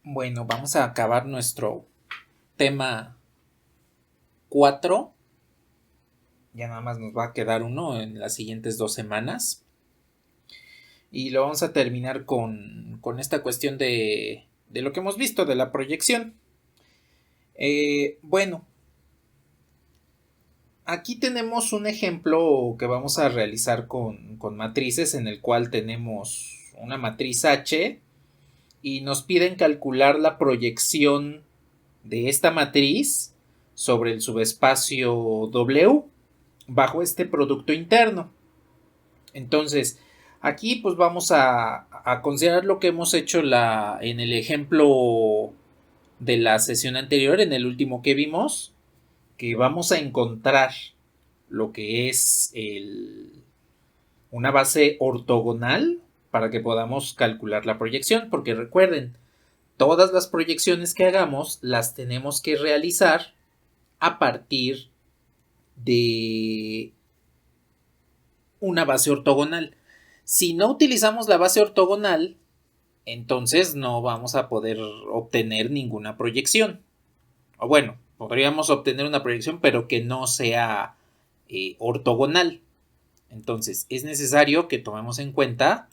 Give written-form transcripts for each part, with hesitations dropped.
Bueno, vamos a acabar nuestro tema 4. Ya nada más nos va a quedar uno en las siguientes 2 semanas. Y lo vamos a terminar con esta cuestión de lo que hemos visto, de la proyección. Bueno, aquí tenemos un ejemplo que vamos a realizar con matrices en el cual tenemos una matriz H y nos piden calcular la proyección de esta matriz sobre el subespacio W bajo este producto interno. Entonces, aquí pues vamos a considerar lo que hemos hecho en el ejemplo de la sesión anterior, en el último que vimos, que vamos a encontrar lo que es una base ortogonal para que podamos calcular la proyección, porque recuerden, todas las proyecciones que hagamos las tenemos que realizar a partir de una base ortogonal. Si no utilizamos la base ortogonal, entonces no vamos a poder obtener ninguna proyección. O bueno, podríamos obtener una proyección, pero que no sea ortogonal. Entonces es necesario que tomemos en cuenta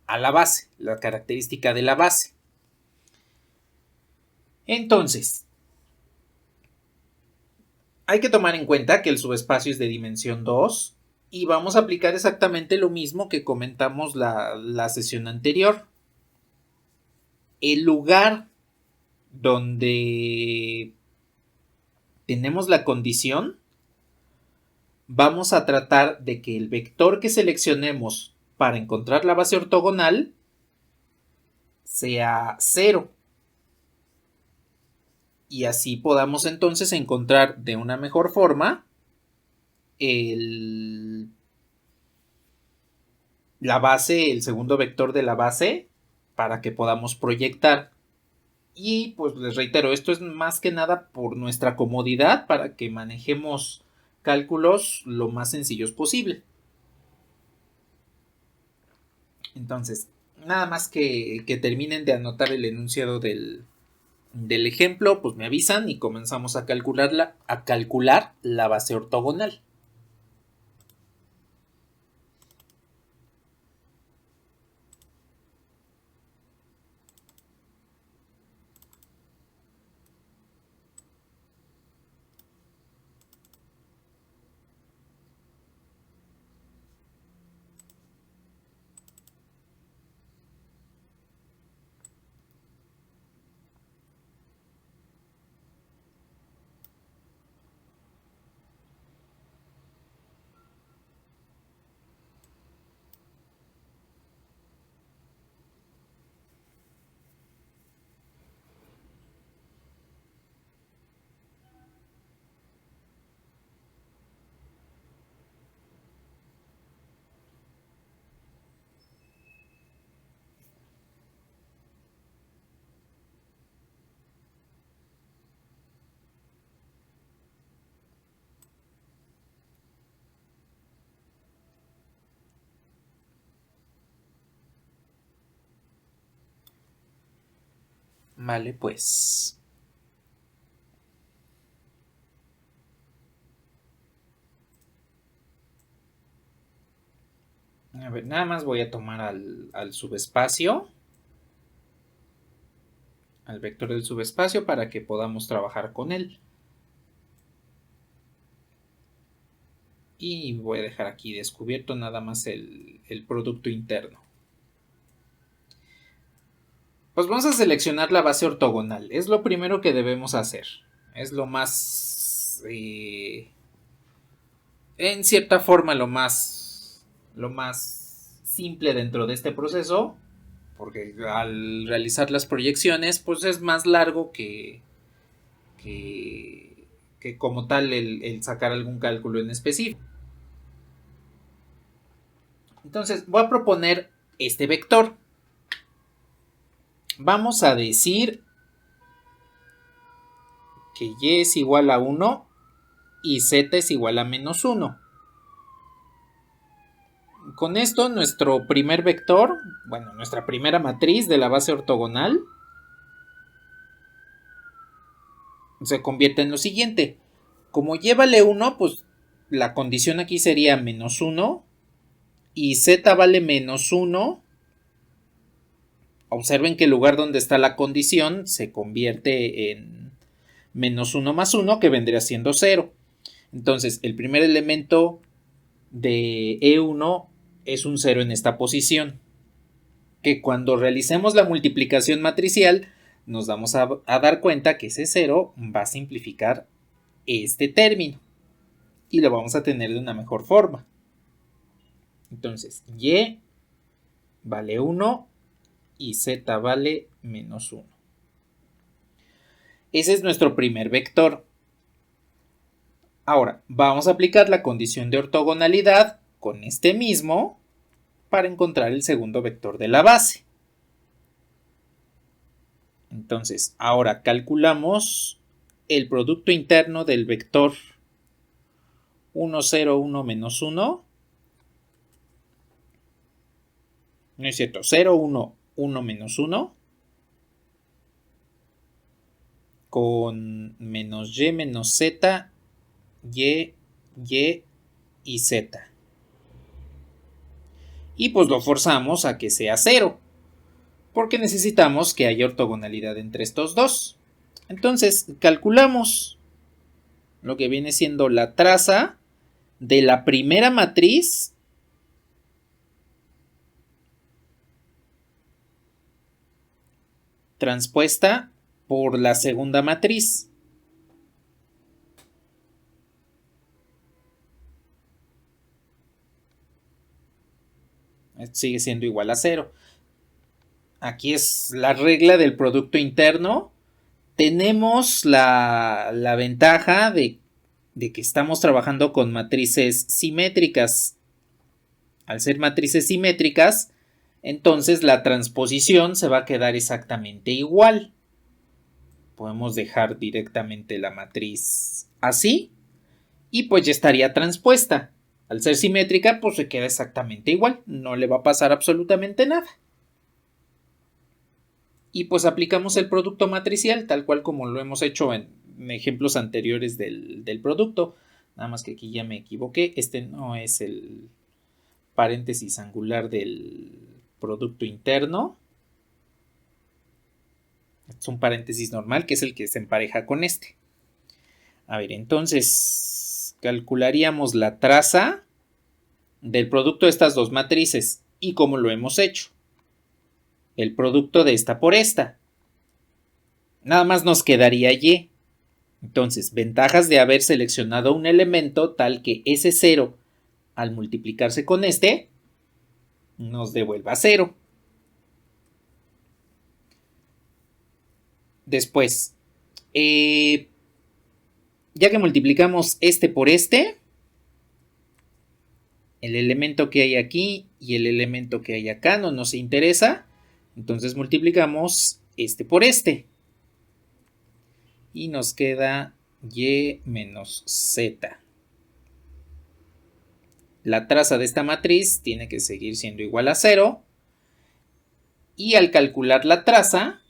a la base, la característica de la base. Entonces, hay que tomar en cuenta que el subespacio es de dimensión 2 y vamos a aplicar exactamente lo mismo que comentamos la sesión anterior. El lugar donde tenemos la condición, vamos a tratar de que el vector que seleccionemos para encontrar la base ortogonal sea 0. Y así podamos entonces encontrar de una mejor forma la base, el segundo vector de la base, para que podamos proyectar. Y pues les reitero, esto es más que nada por nuestra comodidad, para que manejemos cálculos lo más sencillos posible. Entonces, nada más que terminen de anotar el enunciado del ejemplo, pues me avisan y comenzamos a calcular la base ortogonal. Vale, pues. A ver, nada más voy a tomar al subespacio, al vector del subespacio, para que podamos trabajar con él. Y voy a dejar aquí descubierto nada más el producto interno. Pues vamos a seleccionar la base ortogonal. Es lo primero que debemos hacer. Es lo más... en cierta forma lo más simple dentro de este proceso. Porque al realizar las proyecciones, pues es más largo que como tal el sacar algún cálculo en específico. Entonces voy a proponer este vector. Vamos a decir que y es igual a 1 y z es igual a menos 1. Con esto nuestro primer vector, bueno, nuestra primera matriz de la base ortogonal, se convierte en lo siguiente. Como y vale 1, pues la condición aquí sería -1 y z vale -1. Observen que el lugar donde está la condición se convierte en -1 más 1, que vendría siendo 0. Entonces, el primer elemento de E1 es un 0 en esta posición, que cuando realicemos la multiplicación matricial nos vamos a dar cuenta que ese 0 va a simplificar este término y lo vamos a tener de una mejor forma. Entonces, y vale 1 y z vale -1. Ese es nuestro primer vector. Ahora, vamos a aplicar la condición de ortogonalidad con este mismo para encontrar el segundo vector de la base. Entonces, ahora calculamos el producto interno del vector 1, 0, 1, menos 1. No es cierto, 0, 1, 1, menos 1. Con menos y menos z, y y z. Y pues lo forzamos a que sea 0, porque necesitamos que haya ortogonalidad entre estos dos. Entonces, calculamos lo que viene siendo la traza de la primera matriz transpuesta por la segunda matriz. Sigue siendo igual a 0. Aquí es la regla del producto interno. Tenemos la ventaja de que estamos trabajando con matrices simétricas. Al ser matrices simétricas, entonces la transposición se va a quedar exactamente igual. Podemos dejar directamente la matriz así y pues ya estaría transpuesta. Al ser simétrica, pues se queda exactamente igual, no le va a pasar absolutamente nada. Y pues aplicamos el producto matricial tal cual como lo hemos hecho en ejemplos anteriores del producto. Nada más que aquí ya me equivoqué, este no es el paréntesis angular del producto interno. Es un paréntesis normal que es el que se empareja con este. A ver, entonces calcularíamos la traza del producto de estas dos matrices y cómo lo hemos hecho. El producto de esta por esta. Nada más nos quedaría y. Entonces, ventajas de haber seleccionado un elemento tal que ese 0 al multiplicarse con este nos devuelva 0. Después, ya que multiplicamos este por este, el elemento que hay aquí y el elemento que hay acá no nos interesa, entonces multiplicamos este por este y nos queda y menos z. La traza de esta matriz tiene que seguir siendo igual a 0 y al calcular la traza,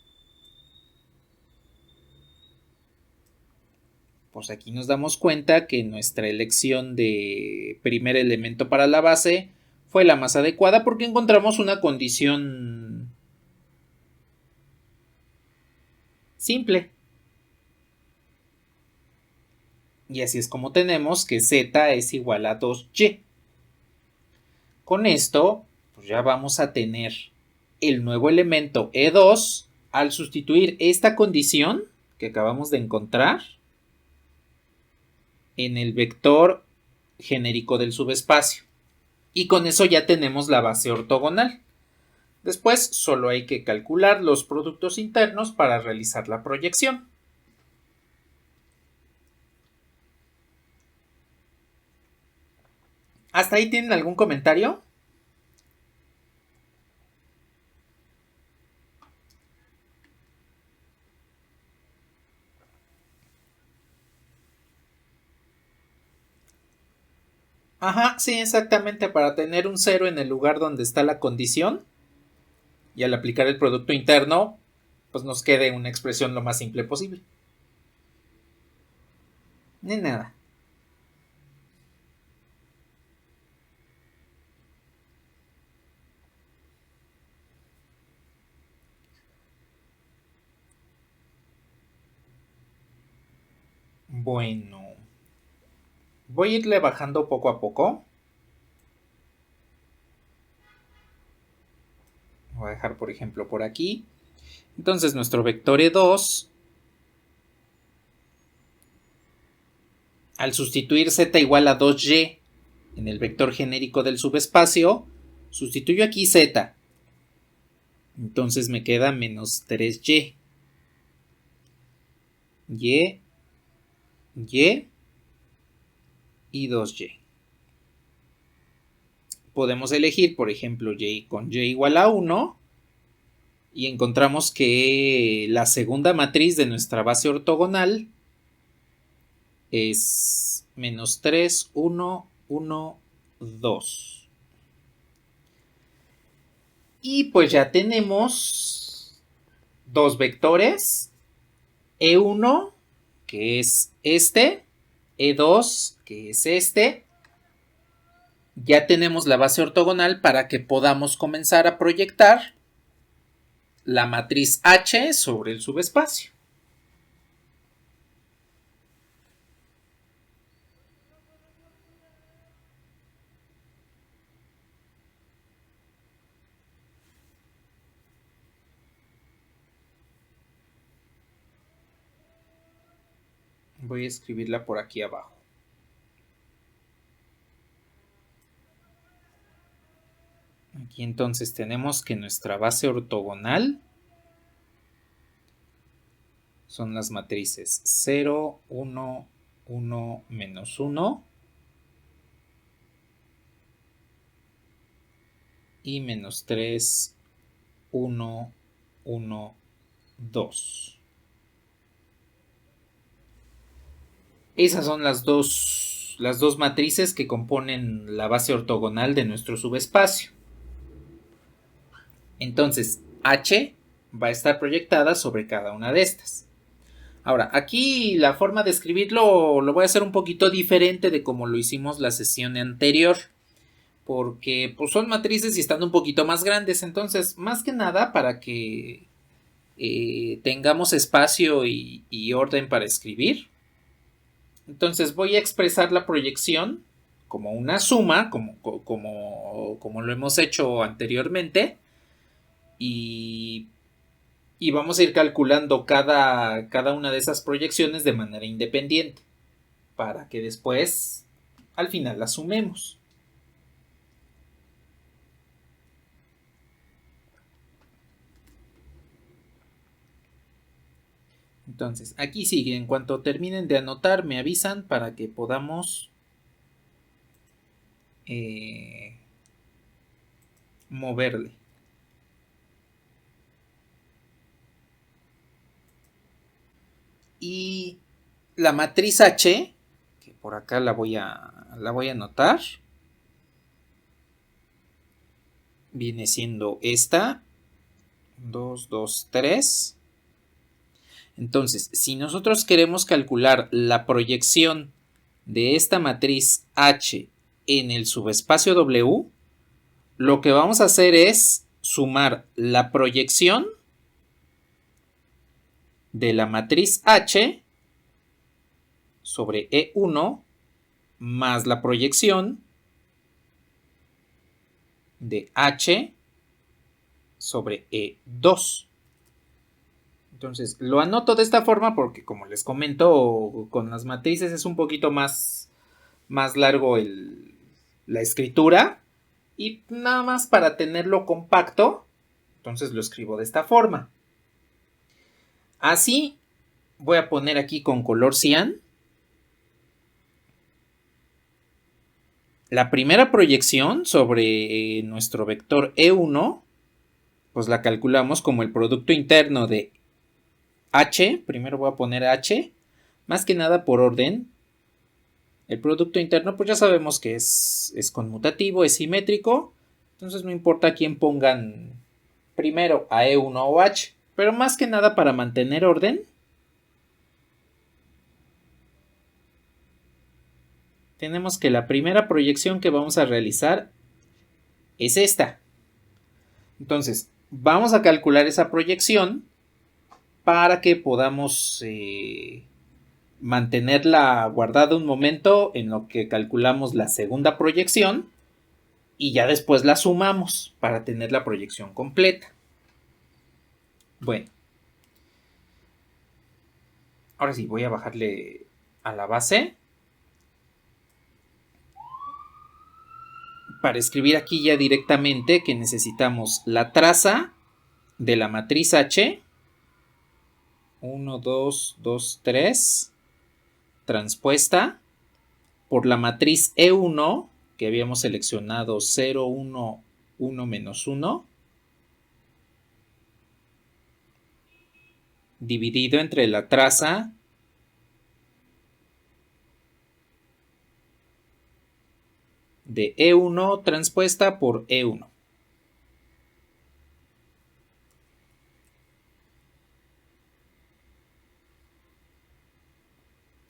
pues aquí nos damos cuenta que nuestra elección de primer elemento para la base fue la más adecuada porque encontramos una condición simple. Y así es como tenemos que z es igual a 2y. Con esto, pues ya vamos a tener el nuevo elemento E2 al sustituir esta condición que acabamos de encontrar en el vector genérico del subespacio. Y con eso ya tenemos la base ortogonal. Después solo hay que calcular los productos internos para realizar la proyección. ¿Hasta ahí tienen algún comentario? Ajá, sí, exactamente, para tener un 0 en el lugar donde está la condición y al aplicar el producto interno, pues nos quede una expresión lo más simple posible. Ni nada. Bueno, voy a irle bajando poco a poco. Voy a dejar, por ejemplo, por aquí. Entonces nuestro vector E2, al sustituir z igual a 2y en el vector genérico del subespacio, sustituyo aquí z. Entonces me queda menos 3y. Y y 2y. Podemos elegir, por ejemplo, y con y igual a 1 y encontramos que la segunda matriz de nuestra base ortogonal es menos 3, 1, 1, 2. Y pues ya tenemos dos vectores, E1, que es este, E2, que es este. Ya tenemos la base ortogonal para que podamos comenzar a proyectar la matriz H sobre el subespacio. Voy a escribirla por aquí abajo. Aquí entonces tenemos que nuestra base ortogonal son las matrices 0, 1, 1, menos 1 y menos 3, 1, 1, 2. Esas son las dos matrices que componen la base ortogonal de nuestro subespacio. Entonces, H va a estar proyectada sobre cada una de estas. Ahora, aquí la forma de escribirlo lo voy a hacer un poquito diferente de como lo hicimos la sesión anterior. Porque pues, son matrices y están un poquito más grandes. Entonces, más que nada para que tengamos espacio y orden para escribir. Entonces voy a expresar la proyección como una suma, como lo hemos hecho anteriormente. Y vamos a ir calculando cada una de esas proyecciones de manera independiente. Para que después, al final, las sumemos. Entonces, aquí sigue. En cuanto terminen de anotar, me avisan para que podamos moverle. Y la matriz H, que por acá la voy a anotar, viene siendo esta. 2, 2, 3. Entonces, si nosotros queremos calcular la proyección de esta matriz H en el subespacio W, lo que vamos a hacer es sumar la proyección de la matriz H sobre E1 más la proyección de H sobre E2. Entonces, lo anoto de esta forma porque, como les comento, con las matrices es un poquito más largo la escritura. Y nada más para tenerlo compacto, entonces lo escribo de esta forma. Así, voy a poner aquí con color cian la primera proyección sobre nuestro vector E1, pues la calculamos como el producto interno de H, primero voy a poner H, más que nada por orden. El producto interno, pues ya sabemos que es conmutativo, es simétrico, entonces no importa quién pongan primero, a E1 o H, pero más que nada para mantener orden, tenemos que la primera proyección que vamos a realizar es esta. Entonces, vamos a calcular esa proyección para que podamos mantenerla guardada un momento en lo que calculamos la segunda proyección y ya después la sumamos para tener la proyección completa. Bueno, ahora sí voy a bajarle a la base para escribir aquí ya directamente que necesitamos la traza de la matriz H, 1, 2, 2, 3, transpuesta por la matriz E1 que habíamos seleccionado 0, 1, 1, menos 1, dividido entre la traza de E1 transpuesta por E1.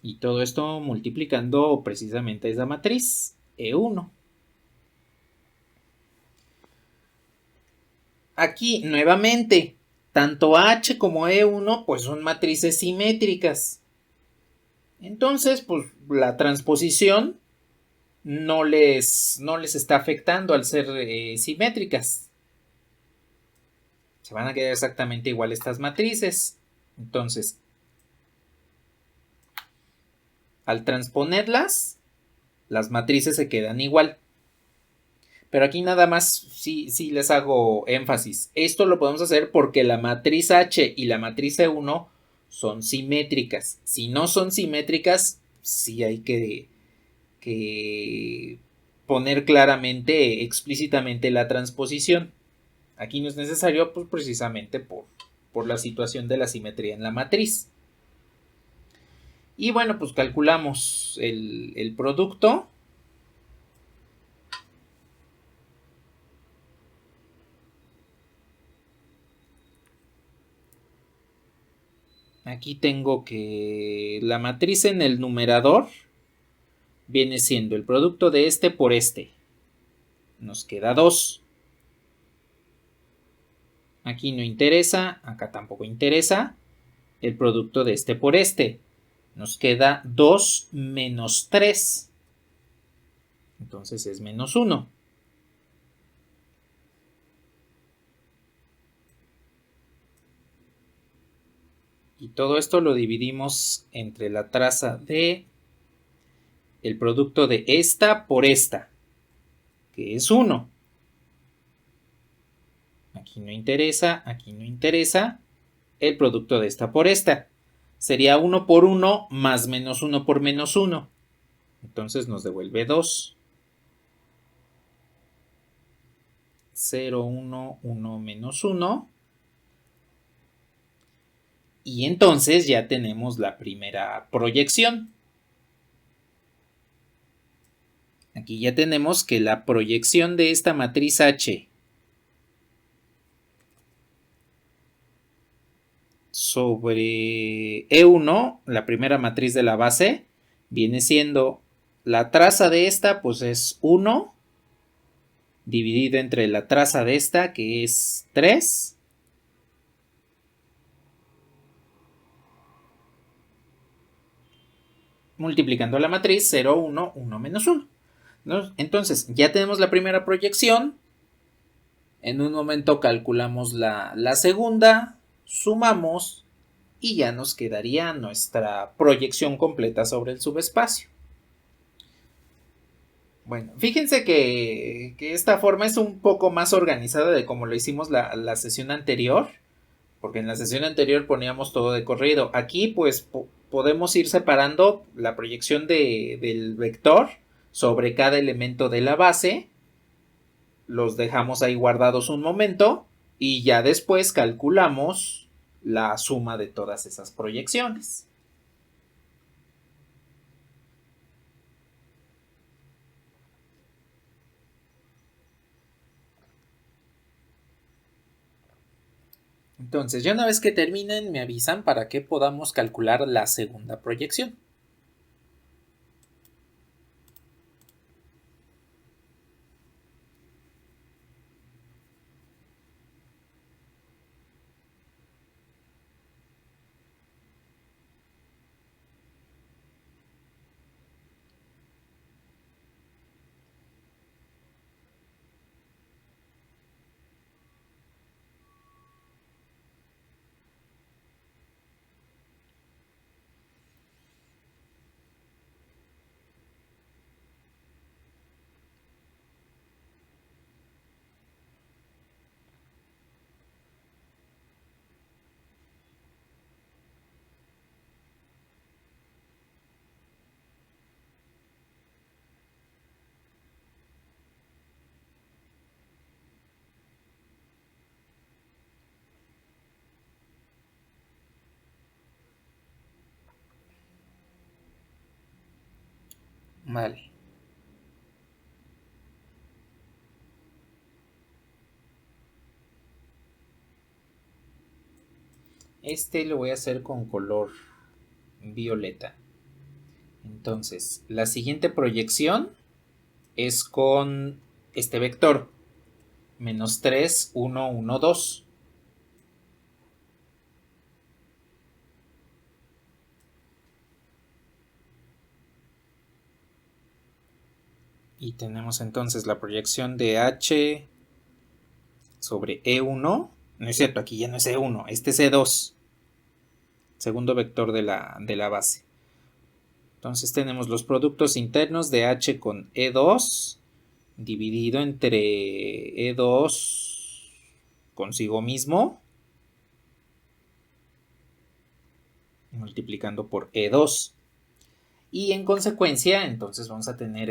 Y todo esto multiplicando precisamente esa matriz, E1. Aquí, nuevamente, tanto H como E1 pues son matrices simétricas. Entonces, pues la transposición no les está afectando al ser simétricas. Se van a quedar exactamente igual estas matrices. Entonces, al transponerlas, las matrices se quedan igual. Pero aquí nada más sí les hago énfasis. Esto lo podemos hacer porque la matriz H y la matriz E1 son simétricas. Si no son simétricas, sí hay que poner claramente, explícitamente la transposición. Aquí no es necesario, pues precisamente por la situación de la simetría en la matriz. Y bueno, pues calculamos el producto. Aquí tengo que la matriz en el numerador viene siendo el producto de este por este. Nos queda 2. Aquí no interesa, acá tampoco interesa. El producto de este por este. Nos queda 2 menos 3. Entonces es menos 1. Y todo esto lo dividimos entre la traza de el producto de esta por esta, que es 1. Aquí no interesa, aquí no interesa. El producto de esta por esta. Sería 1 por 1 más menos 1 por menos 1. Entonces nos devuelve 2. 0, 1, 1 menos 1. Y entonces ya tenemos la primera proyección. Aquí ya tenemos que la proyección de esta matriz H sobre E1, la primera matriz de la base, viene siendo la traza de esta, pues es 1, dividido entre la traza de esta, que es 3. Multiplicando la matriz 0, 1, 1 menos 1. ¿No? Entonces, ya tenemos la primera proyección. En un momento calculamos la segunda, sumamos y ya nos quedaría nuestra proyección completa sobre el subespacio. Bueno, fíjense que esta forma es un poco más organizada de como lo hicimos la sesión anterior, porque en la sesión anterior poníamos todo de corrido. Aquí pues podemos ir separando la proyección del vector sobre cada elemento de la base, los dejamos ahí guardados un momento y ya después calculamos la suma de todas esas proyecciones. Entonces, ya una vez que terminen, me avisan para que podamos calcular la segunda proyección. Vale. Este lo voy a hacer con color violeta. Entonces, la siguiente proyección es con este vector. -3, 1, 1, 2. Y tenemos entonces la proyección de H sobre E1. No es cierto, aquí ya no es E1, este es E2. Segundo vector de la base. Entonces tenemos los productos internos de H con E2 dividido entre E2 consigo mismo, multiplicando por E2. Y en consecuencia, entonces vamos a tener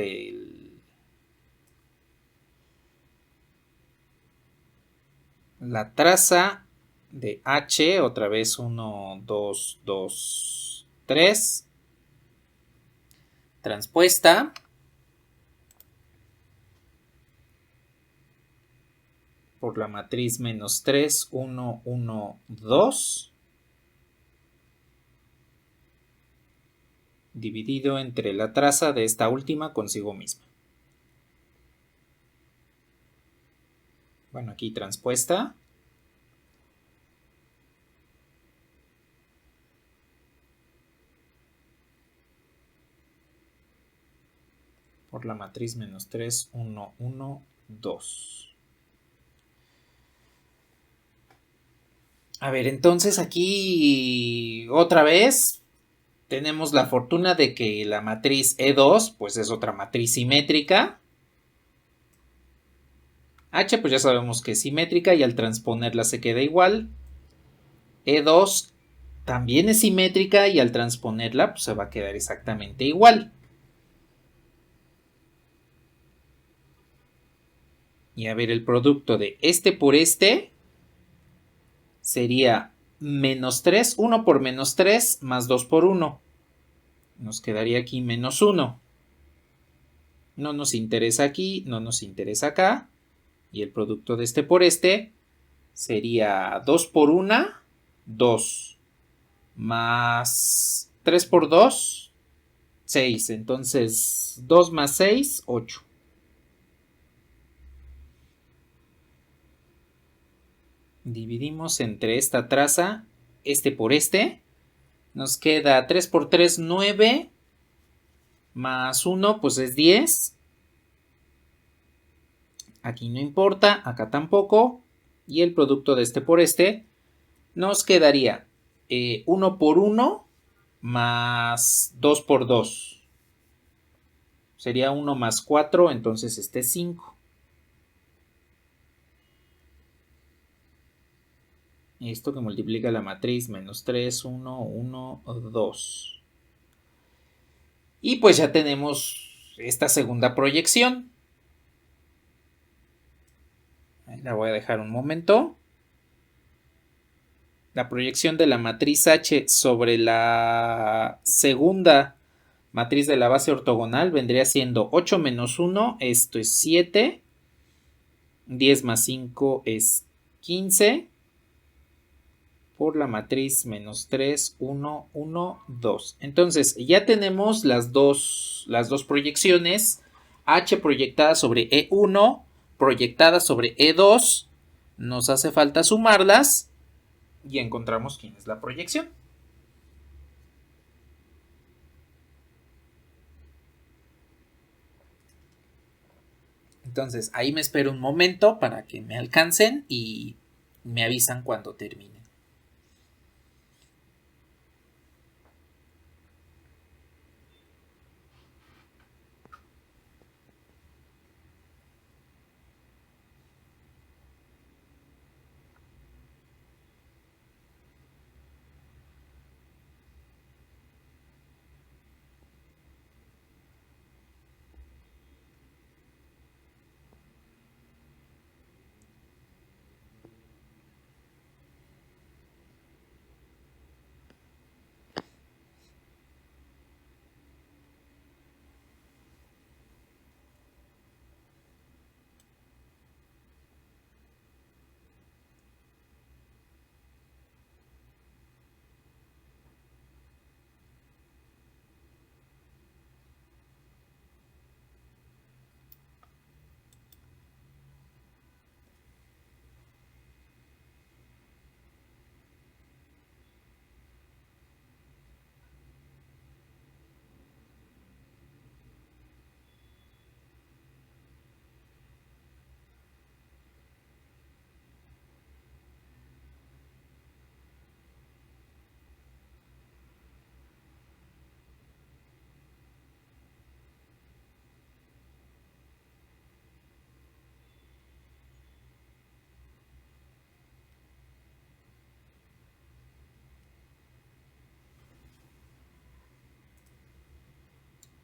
la traza de H, otra vez 1, 2, 2, 3, transpuesta por la matriz -3, 1, 1, 2, dividido entre la traza de esta última consigo misma. Bueno, aquí transpuesta. Por la matriz -3, 1, 1, 2. A ver, entonces aquí otra vez tenemos la fortuna de que la matriz E2 pues es otra matriz simétrica. H pues ya sabemos que es simétrica y al transponerla se queda igual. E2 también es simétrica y al transponerla pues se va a quedar exactamente igual. Y a ver, el producto de este por este sería -3, 1 por -3 más 2 por 1. Nos quedaría aquí -1. No nos interesa aquí, no nos interesa acá. Y el producto de este por este sería 2 por 1, 2. Más 3 por 2, 6. Entonces 2 más 6, 8. Dividimos entre esta traza, este por este. Nos queda 3 por 3, 9. Más 1, pues es 10. Aquí no importa, acá tampoco. Y el producto de este por este nos quedaría 1 por 1 más 2 por 2. Sería 1 más 4, entonces este es 5. Esto que multiplica la matriz -3, 1, 1, 2. Y pues ya tenemos esta segunda proyección. Ahí la voy a dejar un momento. La proyección de la matriz H sobre la segunda matriz de la base ortogonal vendría siendo 8 menos 1, esto es 7. 10 más 5 es 15. Por la matriz -3, 1, 1, 2. Entonces ya tenemos las dos proyecciones. H proyectada sobre E1, proyectada sobre E2. Nos hace falta sumarlas y encontramos quién es la proyección. Entonces ahí me espero un momento para que me alcancen y me avisan cuando termine.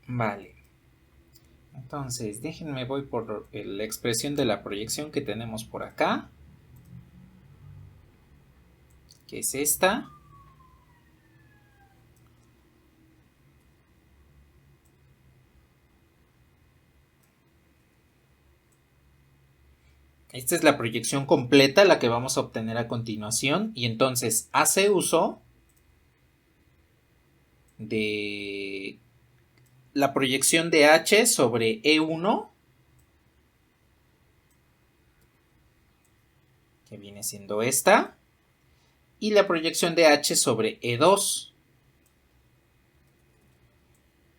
Vale. Entonces, déjenme voy por la expresión de la proyección que tenemos por acá, que es esta. Esta es la proyección completa, la que vamos a obtener a continuación, y entonces hace uso de la proyección de H sobre E1, que viene siendo esta, y la proyección de H sobre E2,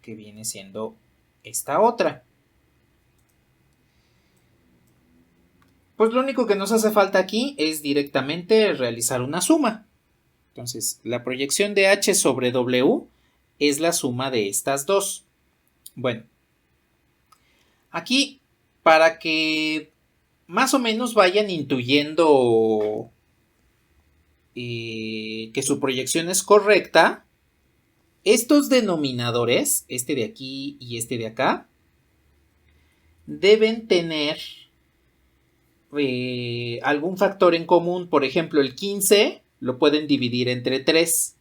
que viene siendo esta otra. Pues lo único que nos hace falta aquí es directamente realizar una suma. Entonces, la proyección de H sobre W es la suma de estas dos. Bueno, aquí, para que más o menos vayan intuyendo que su proyección es correcta, estos denominadores, este de aquí y este de acá, deben tener algún factor en común. Por ejemplo, el 15 lo pueden dividir entre 3.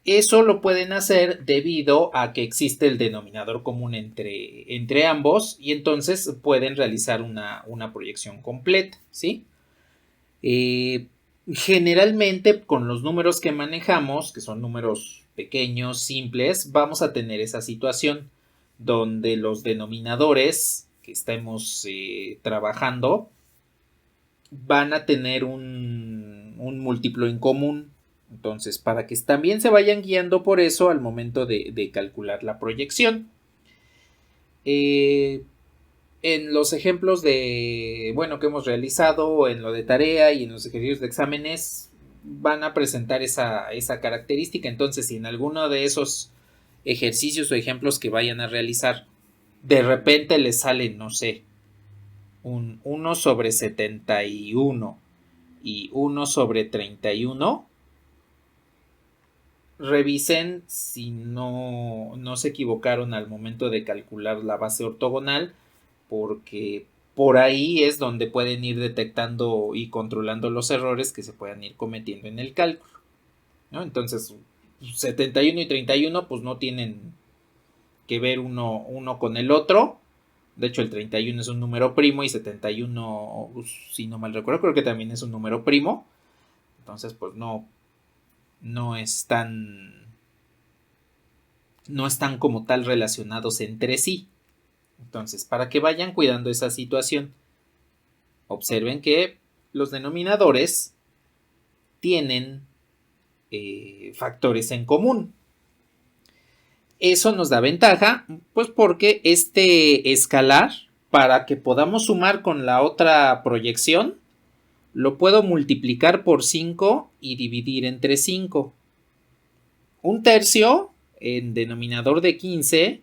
Eso lo pueden hacer debido a que existe el denominador común entre ambos, y entonces pueden realizar una proyección completa, ¿sí? Generalmente con los números que manejamos, que son números pequeños, simples, vamos a tener esa situación donde los denominadores que estemos trabajando van a tener un múltiplo en común. Entonces, para que también se vayan guiando por eso al momento de calcular la proyección. En los ejemplos de, bueno, que hemos realizado, en lo de tarea y en los ejercicios de exámenes, van a presentar esa característica. Entonces, si en alguno de esos ejercicios o ejemplos que vayan a realizar, de repente les sale, no sé, un 1 sobre 71 y 1 sobre 31, revisen si no se equivocaron al momento de calcular la base ortogonal, porque por ahí es donde pueden ir detectando y controlando los errores que se puedan ir cometiendo en el cálculo, ¿no? Entonces, 71 y 31 pues no tienen que ver uno con el otro. De hecho, el 31 es un número primo y 71, si no mal recuerdo, creo que también es un número primo. Entonces, pues no están como tal relacionados entre sí. Entonces, para que vayan cuidando esa situación, observen que los denominadores tienen factores en común. Eso nos da ventaja, pues porque este escalar, para que podamos sumar con la otra proyección, lo puedo multiplicar por 5 y dividir entre 5. Un tercio en denominador de 15,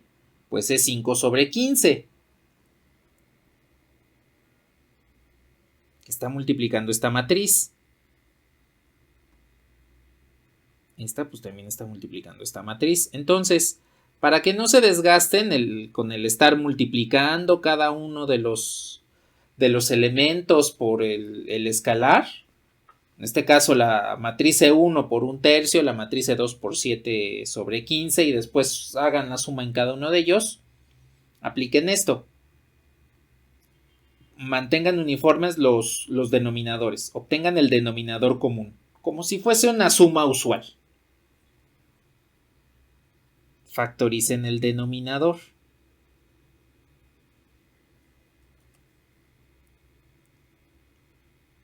pues es 5 sobre 15. Está multiplicando esta matriz. Esta pues también está multiplicando esta matriz. Entonces, para que no se desgasten con el estar multiplicando cada uno de los elementos por el escalar, en este caso la matriz E1 por un tercio, la matriz E2 por 7 sobre 15, y después hagan la suma en cada uno de ellos, apliquen esto. Mantengan uniformes los denominadores, obtengan el denominador común, como si fuese una suma usual. Factoricen el denominador.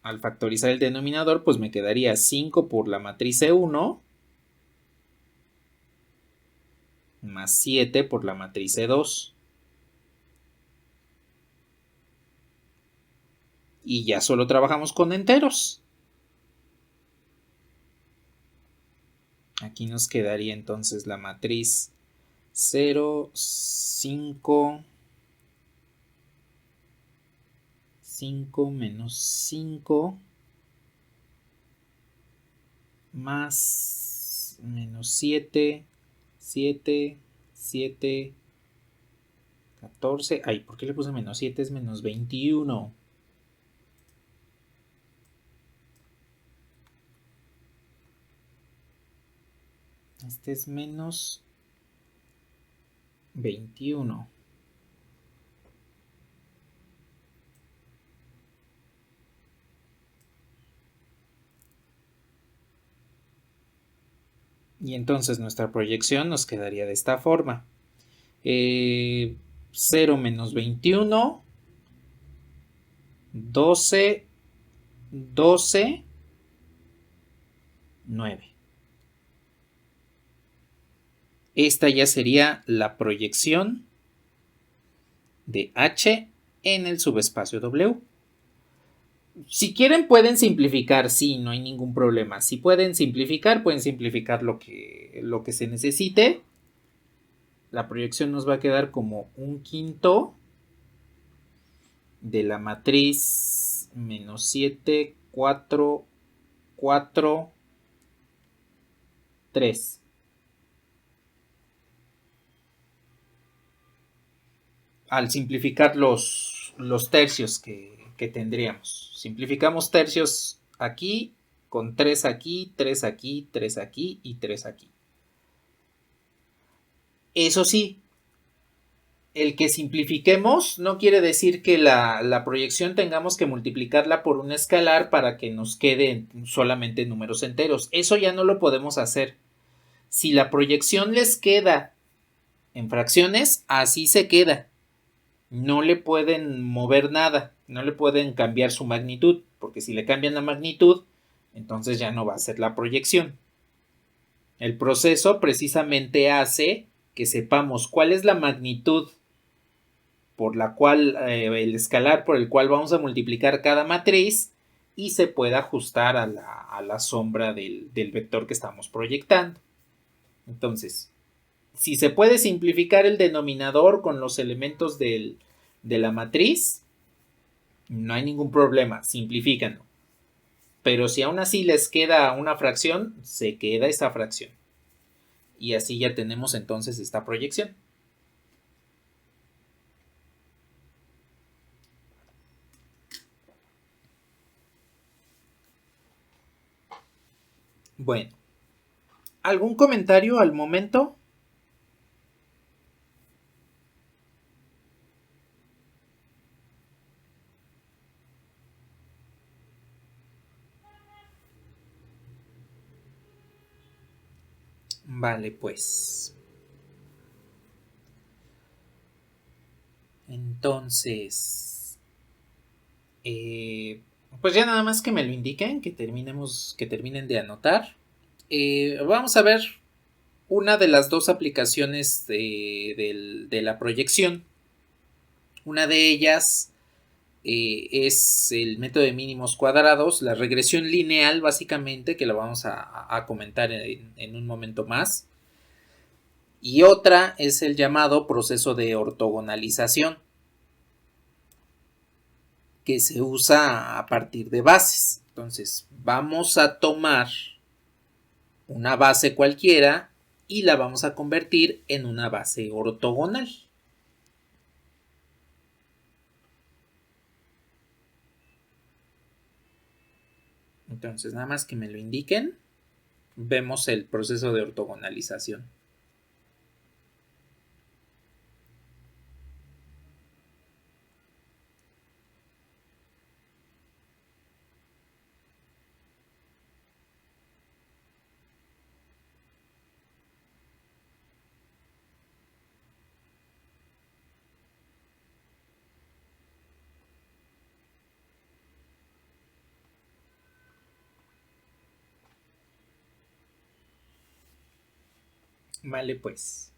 Al factorizar el denominador, pues me quedaría 5 por la matriz E1 más 7 por la matriz E2. Y ya solo trabajamos con enteros. Aquí nos quedaría entonces la matriz 0, 5, 5 menos 5 más menos 7, 7, 7, 14. Ay, ¿por qué le puse menos 7? Es menos 21. Este es menos 21. Y entonces nuestra proyección nos quedaría de esta forma. 0 menos 21, 12, 12, 9. Esta ya sería la proyección de H en el subespacio W. Si quieren pueden simplificar, sí, no hay ningún problema. Si pueden simplificar lo que se necesite. La proyección nos va a quedar como 1/5 de la matriz menos 7, 4, 4, 3. Al simplificar los tercios que tendríamos. Simplificamos tercios aquí, con 3 aquí, 3 aquí, 3 aquí y 3 aquí. Eso sí, el que simplifiquemos no quiere decir que la proyección tengamos que multiplicarla por un escalar para que nos quede solamente números enteros. Eso ya no lo podemos hacer. Si la proyección les queda en fracciones, así se queda. No le pueden mover nada, no le pueden cambiar su magnitud, porque si le cambian la magnitud, entonces ya no va a ser la proyección. El proceso precisamente hace que sepamos cuál es la magnitud por la cual, el escalar por el cual vamos a multiplicar cada matriz y se pueda ajustar a la sombra del vector que estamos proyectando. Entonces, si se puede simplificar el denominador con los elementos de la matriz, no hay ningún problema, simplifícanlo. Pero si aún así les queda una fracción, se queda esa fracción. Y así ya tenemos entonces esta proyección. Bueno, ¿algún comentario al momento? Vale, pues. Entonces, pues ya nada más que me lo indiquen, que terminen de anotar. Vamos a ver una de las dos aplicaciones de la proyección. Una de ellas es el método de mínimos cuadrados, la regresión lineal básicamente, que la vamos a comentar en un momento más. Y otra es el llamado proceso de ortogonalización, que se usa a partir de bases. Entonces vamos a tomar una base cualquiera y la vamos a convertir en una base ortogonal. Entonces, nada más que me lo indiquen, vemos el proceso de ortogonalización. Vale, pues.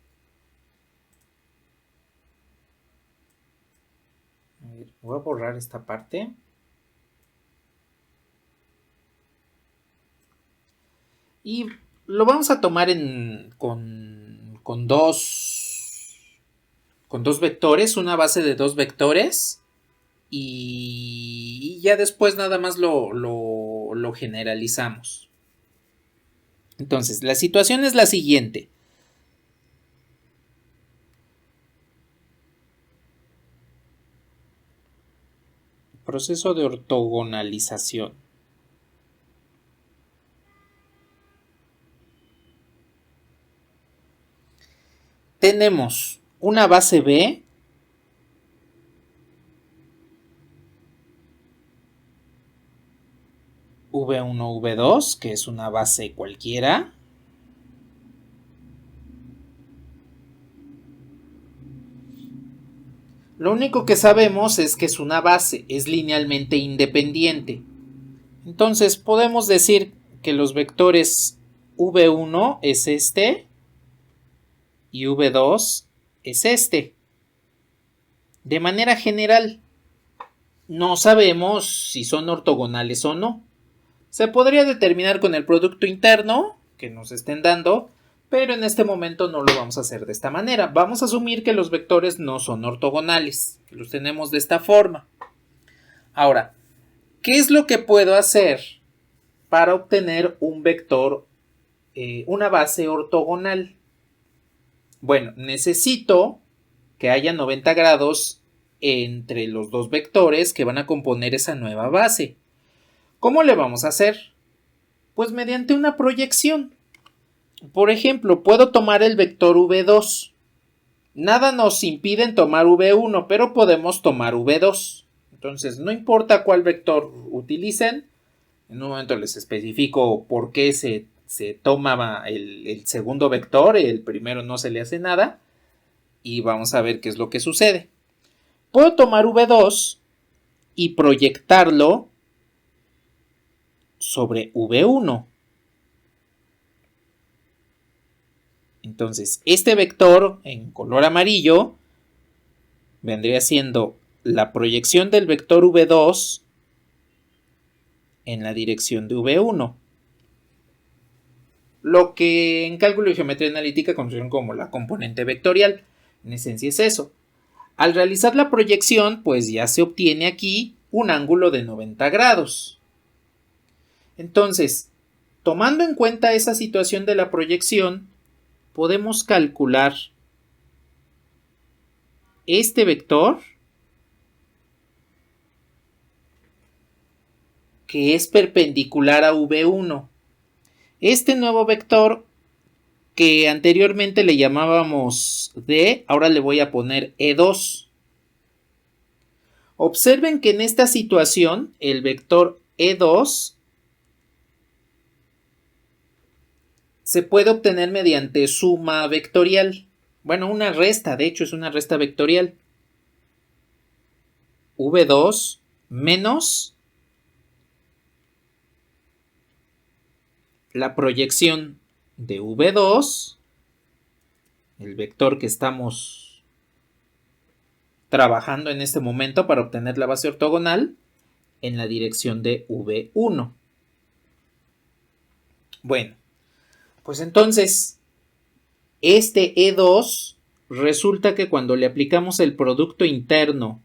A ver, voy a borrar esta parte. Y lo vamos a tomar con dos vectores, una base de dos vectores. Y ya después nada más lo generalizamos. Entonces, la situación es la siguiente. Proceso de ortogonalización. Tenemos una base B V1, V2, que es una base cualquiera. Lo único que sabemos es que es una base, es linealmente independiente. Entonces podemos decir que los vectores V1 es este y V2 es este. De manera general, no sabemos si son ortogonales o no. Se podría determinar con el producto interno que nos estén dando, pero en este momento no lo vamos a hacer de esta manera. Vamos a asumir que los vectores no son ortogonales, que los tenemos de esta forma. Ahora, ¿qué es lo que puedo hacer para obtener un vector, una base ortogonal? Bueno, necesito que haya 90 grados entre los dos vectores que van a componer esa nueva base. ¿Cómo le vamos a hacer? Pues mediante una proyección. Por ejemplo, puedo tomar el vector V2. Nada nos impide tomar V1, pero podemos tomar V2. Entonces, no importa cuál vector utilicen, en un momento les especifico por qué se toma el segundo vector, el primero no se le hace nada, y vamos a ver qué es lo que sucede. Puedo tomar V2 y proyectarlo sobre V1. Entonces, este vector en color amarillo vendría siendo la proyección del vector V2 en la dirección de V1. Lo que en cálculo y geometría analítica conocen como la componente vectorial. En esencia es eso. Al realizar la proyección, pues ya se obtiene aquí un ángulo de 90 grados. Entonces, tomando en cuenta esa situación de la proyección, podemos calcular este vector que es perpendicular a V1. Este nuevo vector que anteriormente le llamábamos D, ahora le voy a poner E2. Observen que en esta situación el vector E2 se puede obtener mediante suma vectorial. Bueno, una resta, de hecho es una resta vectorial. V2 menos la proyección de V2, el vector que estamos trabajando en este momento para obtener la base ortogonal, en la dirección de V1. Bueno, pues entonces, este E2 resulta que cuando le aplicamos el producto interno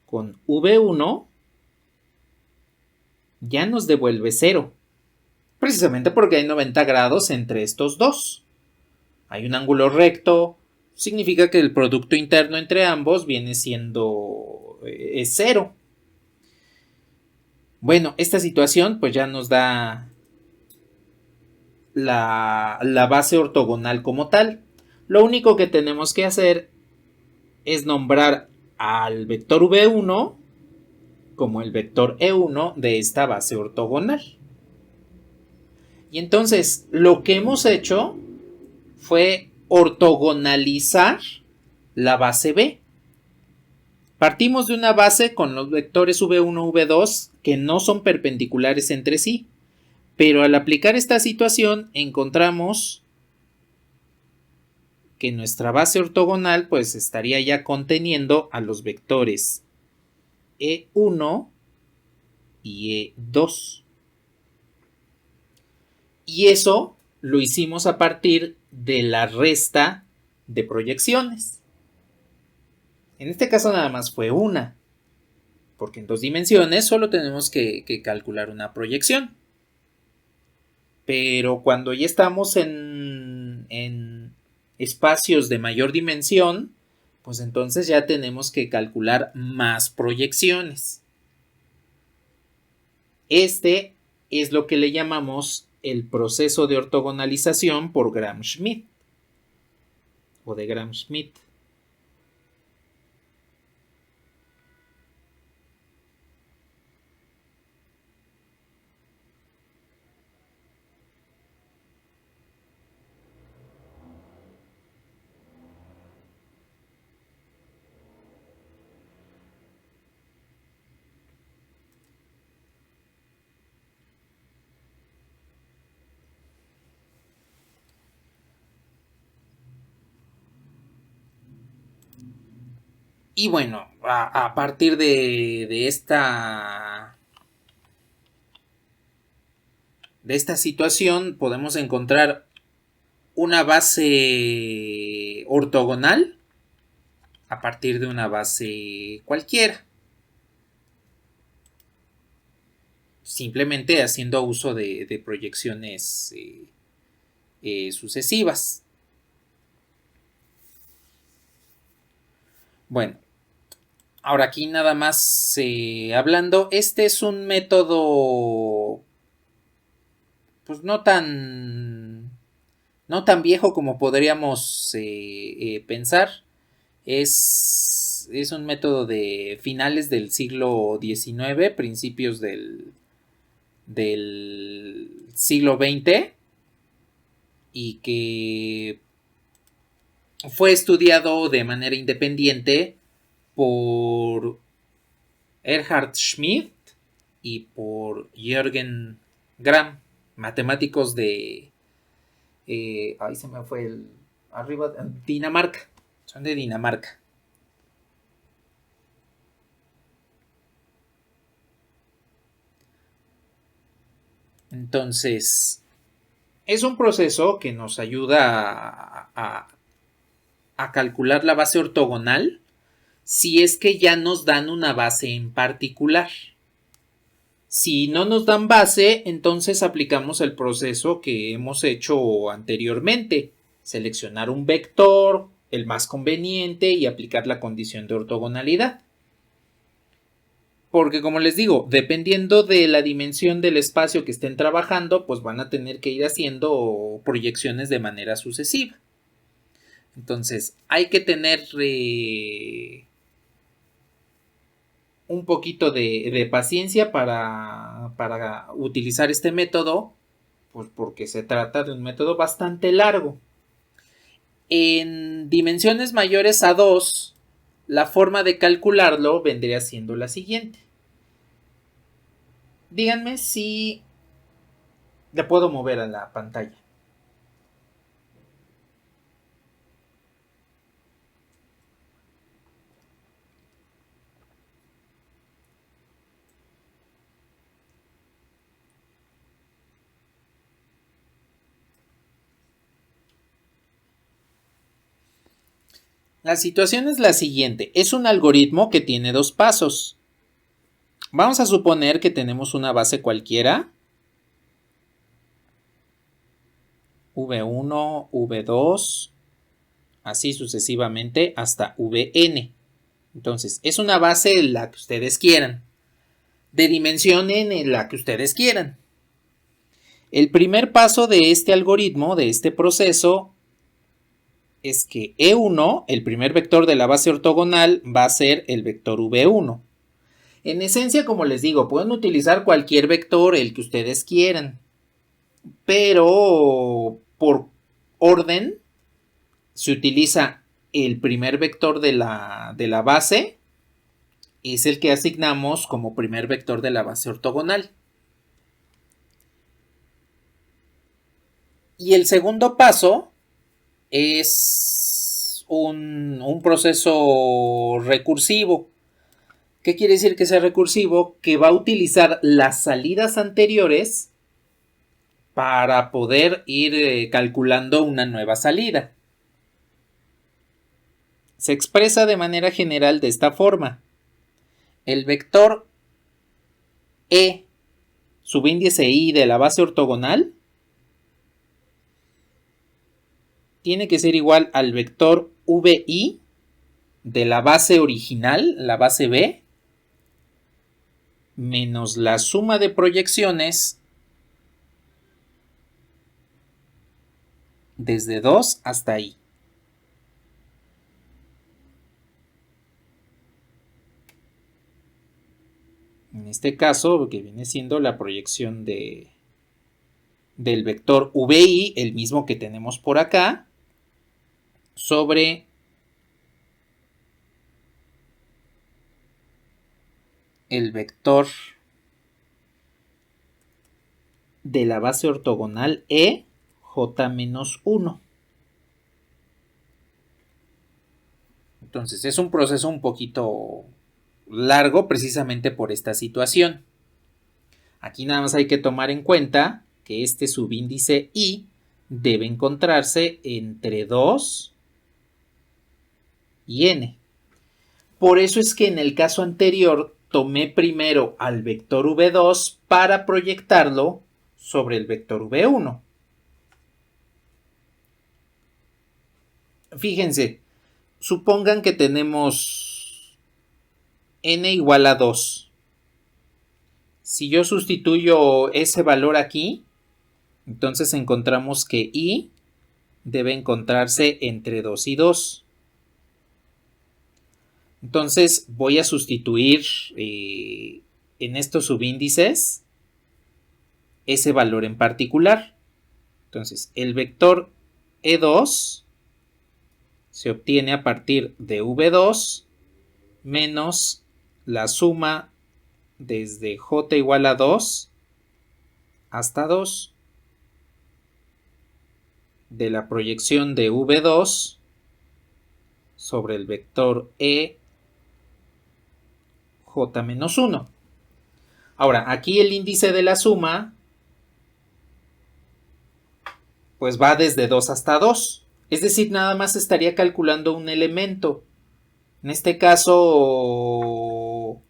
con V1, ya nos devuelve 0. Precisamente porque hay 90 grados entre estos dos. Hay un ángulo recto, significa que el producto interno entre ambos viene siendo 0. Bueno, esta situación pues ya nos da la base ortogonal como tal. Lo único que tenemos que hacer es nombrar al vector V1 como el vector E1 de esta base ortogonal. Y entonces lo que hemos hecho fue ortogonalizar la base B. Partimos de una base con los vectores V1 y V2 que no son perpendiculares entre sí, pero al aplicar esta situación encontramos que nuestra base ortogonal pues estaría ya conteniendo a los vectores E1 y E2. Y eso lo hicimos a partir de la resta de proyecciones. En este caso nada más fue una, porque en 2 dimensiones solo tenemos que calcular una proyección. Pero cuando ya estamos en espacios de mayor dimensión, pues entonces ya tenemos que calcular más proyecciones. Este es lo que le llamamos el proceso de ortogonalización por Gram-Schmidt o de Gram-Schmidt. Y bueno, a partir de esta situación podemos encontrar una base ortogonal a partir de una base cualquiera. Simplemente haciendo uso de proyecciones sucesivas. Bueno, ahora aquí nada más hablando, este es un método pues no tan viejo como podríamos pensar. Es un método de finales del siglo XIX, principios del siglo XX, y que fue estudiado de manera independiente por Erhard Schmidt y por Jürgen Gram, matemáticos de ahí se me fue el arriba, Dinamarca, son de Dinamarca. Entonces, es un proceso que nos ayuda a calcular la base ortogonal si es que ya nos dan una base en particular. Si no nos dan base, entonces aplicamos el proceso que hemos hecho anteriormente. Seleccionar un vector, el más conveniente, y aplicar la condición de ortogonalidad. Porque como les digo, dependiendo de la dimensión del espacio que estén trabajando, pues van a tener que ir haciendo proyecciones de manera sucesiva. Entonces, hay que tener un poquito de paciencia para utilizar este método, pues porque se trata de un método bastante largo. En dimensiones mayores a 2, la forma de calcularlo vendría siendo la siguiente. Díganme si le puedo mover a la pantalla. La situación es la siguiente. Es un algoritmo que tiene 2 pasos. Vamos a suponer que tenemos una base cualquiera. V1, V2, así sucesivamente hasta Vn. Entonces, es una base la que ustedes quieran. De dimensión n la que ustedes quieran. El primer paso de este algoritmo, de este proceso, es que E1, el primer vector de la base ortogonal, va a ser el vector V1. En esencia, como les digo, pueden utilizar cualquier vector, el que ustedes quieran. Pero por orden se utiliza el primer vector de la base, es el que asignamos como primer vector de la base ortogonal. Y el segundo paso es un proceso recursivo. ¿Qué quiere decir que sea recursivo? Que va a utilizar las salidas anteriores para poder ir calculando una nueva salida. Se expresa de manera general de esta forma. El vector E, subíndice I de la base ortogonal, tiene que ser igual al vector VI de la base original, la base B, menos la suma de proyecciones desde 2 hasta i. En este caso, que viene siendo la proyección del vector VI, el mismo que tenemos por acá, sobre el vector de la base ortogonal E, J-1. Entonces es un proceso un poquito largo precisamente por esta situación. Aquí nada más hay que tomar en cuenta que este subíndice I debe encontrarse entre 2 y n. Por eso es que en el caso anterior tomé primero al vector V2 para proyectarlo sobre el vector V1. Fíjense, supongan que tenemos n igual a 2. Si yo sustituyo ese valor aquí, entonces encontramos que i debe encontrarse entre 2 y 2. Entonces voy a sustituir en estos subíndices ese valor en particular. Entonces el vector E2 se obtiene a partir de V2 menos la suma desde J igual a 2 hasta 2 de la proyección de V2 sobre el vector E J-1. Ahora, aquí el índice de la suma pues va desde 2 hasta 2. Es decir, nada más estaría calculando un elemento. En este caso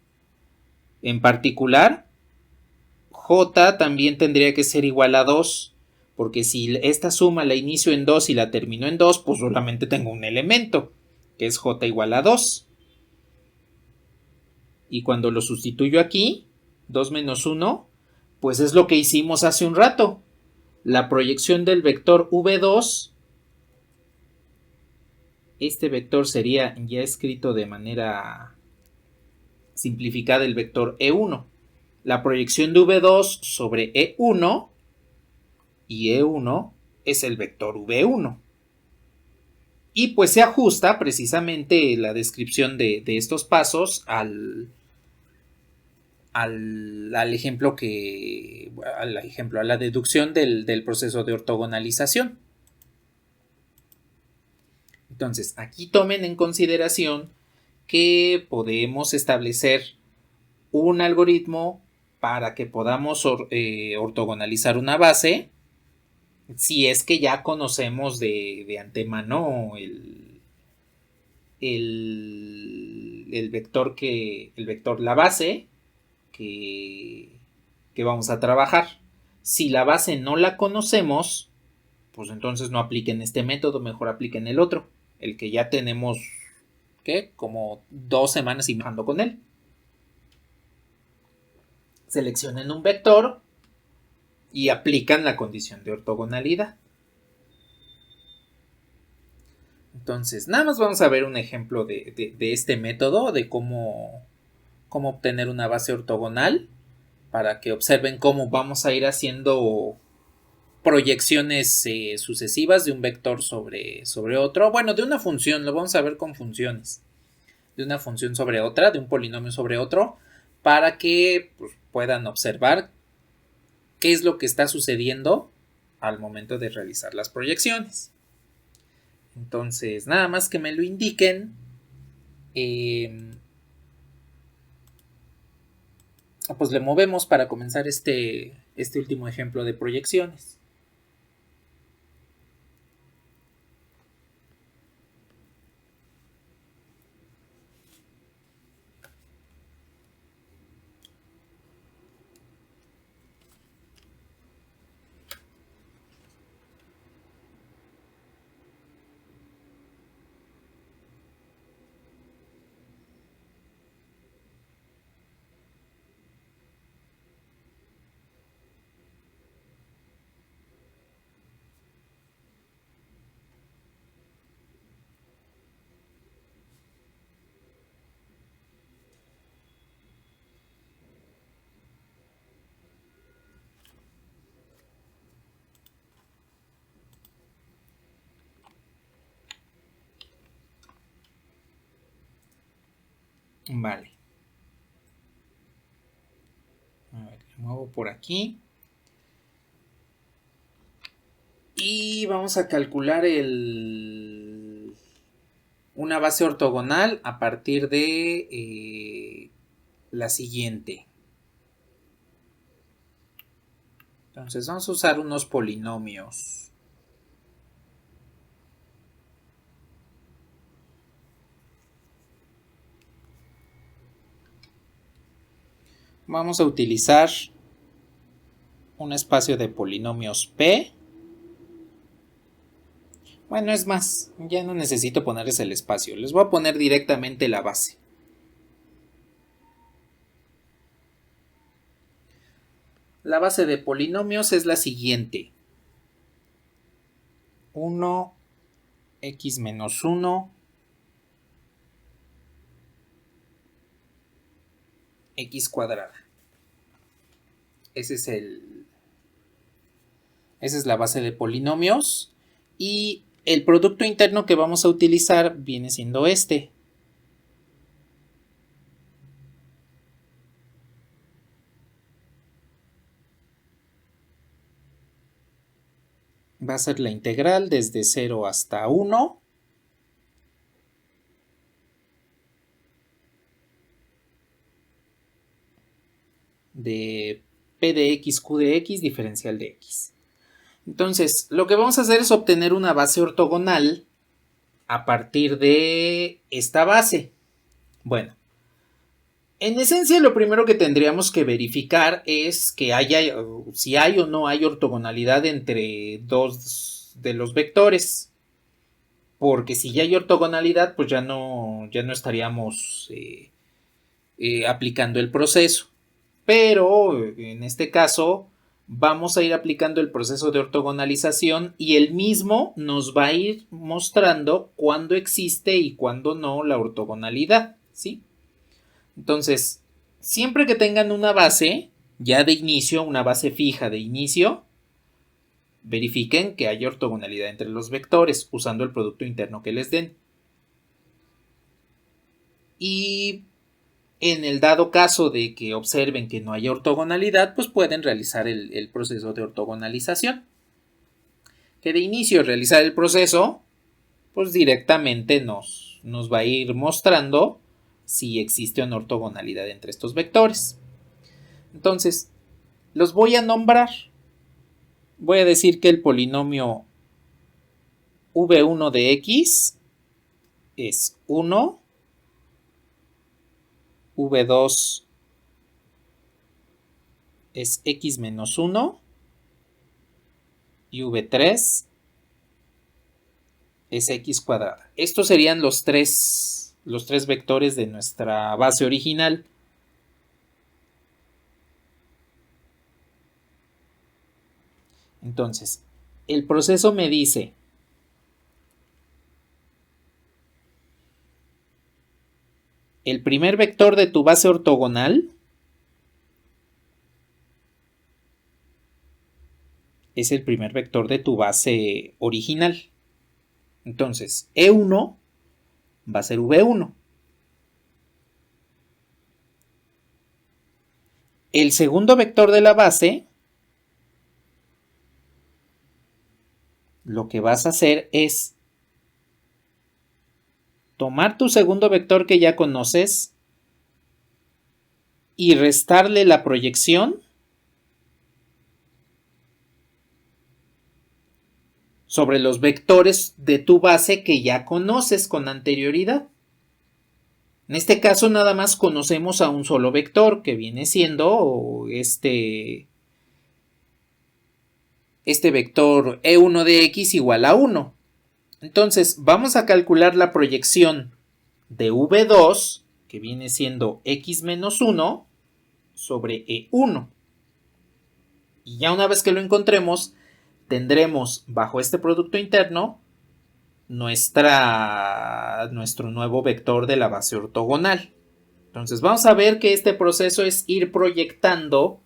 en particular, J también tendría que ser igual a 2, porque si esta suma la inicio en 2 y la termino en 2, pues solamente tengo un elemento, que es J igual a 2. Y cuando lo sustituyo aquí, 2 menos 1, pues es lo que hicimos hace un rato. La proyección del vector V2, este vector sería ya escrito de manera simplificada el vector E1. La proyección de V2 sobre E1 y E1 es el vector V1. Y pues se ajusta precisamente la descripción de estos pasos al ejemplo a la deducción del proceso de ortogonalización. Entonces, aquí tomen en consideración que podemos establecer un algoritmo para que podamos ortogonalizar una base si es que ya conocemos de antemano el vector la base que vamos a trabajar. Si la base no la conocemos, pues entonces no apliquen este método, mejor apliquen el otro, el que ya tenemos como 2 semanas trabajando con él. Seleccionen un vector y aplican la condición de ortogonalidad. Entonces, nada más vamos a ver un ejemplo de este método, de cómo obtener una base ortogonal, para que observen cómo vamos a ir haciendo proyecciones sucesivas de un vector sobre otro. Bueno, de una función, lo vamos a ver con funciones. De una función sobre otra, de un polinomio sobre otro, para que pues, puedan observar qué es lo que está sucediendo al momento de realizar las proyecciones. Entonces, nada más que me lo indiquen. Pues le movemos para comenzar este último ejemplo de proyecciones. Vale. A ver, lo muevo por aquí. Y vamos a calcular una base ortogonal a partir de la siguiente. Entonces vamos a usar unos polinomios. Vamos a utilizar un espacio de polinomios P. Bueno, es más, ya no necesito ponerles el espacio. Les voy a poner directamente la base. La base de polinomios es la siguiente. 1, x menos 1, x cuadrada. Esa es la base de polinomios. Y el producto interno que vamos a utilizar viene siendo este. Va a ser la integral desde 0 hasta 1. De P de x, Q de x, diferencial de x. Entonces, lo que vamos a hacer es obtener una base ortogonal a partir de esta base. Bueno, en esencia lo primero que tendríamos que verificar es que si hay o no hay ortogonalidad entre dos de los vectores. Porque si ya hay ortogonalidad, pues ya no estaríamos aplicando el proceso. Pero en este caso vamos a ir aplicando el proceso de ortogonalización y el mismo nos va a ir mostrando cuándo existe y cuándo no la ortogonalidad, ¿sí? Entonces, siempre que tengan una base ya de inicio, una base fija de inicio, verifiquen que haya ortogonalidad entre los vectores usando el producto interno que les den. Y en el dado caso de que observen que no haya ortogonalidad, pues pueden realizar el proceso de ortogonalización. Que de inicio realizar el proceso, pues directamente nos va a ir mostrando si existe una ortogonalidad entre estos vectores. Entonces, los voy a nombrar. Voy a decir que el polinomio v1 de x es 1, v2 es x menos 1 y v3 es x cuadrada. Estos serían los tres vectores de nuestra base original. Entonces, el proceso me dice el primer vector de tu base ortogonal es el primer vector de tu base original. Entonces, E1 va a ser V1. El segundo vector de la base, lo que vas a hacer es tomar tu segundo vector que ya conoces y restarle la proyección sobre los vectores de tu base que ya conoces con anterioridad. En este caso nada más conocemos a un solo vector que viene siendo este vector E1 de x igual a 1. Entonces vamos a calcular la proyección de V2, que viene siendo x menos 1, sobre E1. Y ya una vez que lo encontremos, tendremos bajo este producto interno nuestro nuevo vector de la base ortogonal. Entonces vamos a ver que este proceso es ir proyectando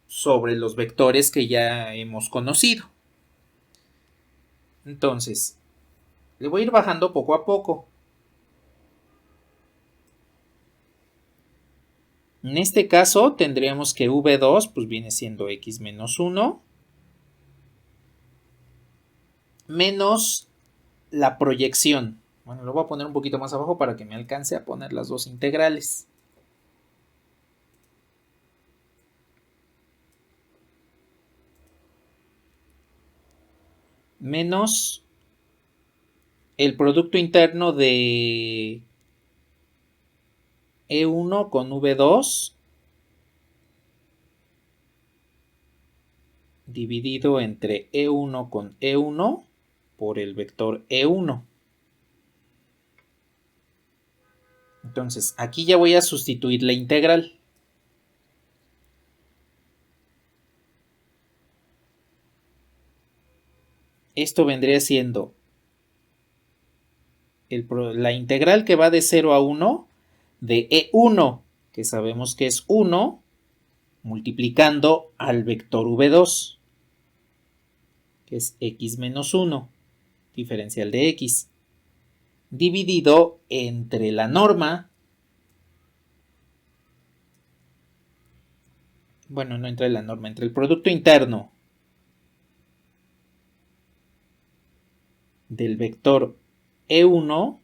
sobre los vectores que ya hemos conocido. Entonces, le voy a ir bajando poco a poco. En este caso tendríamos que v2 pues viene siendo x menos 1 menos la proyección. Bueno, lo voy a poner un poquito más abajo para que me alcance a poner las dos integrales. Menos el producto interno de E1 con V2 dividido entre E1 con E1 por el vector E1. Entonces, aquí ya voy a sustituir la integral. Esto vendría siendo la integral que va de 0 a 1 de E1, que sabemos que es 1, multiplicando al vector V2, que es x menos 1, diferencial de x, dividido entre la norma, bueno, no entre la norma, entre el producto interno del vector E1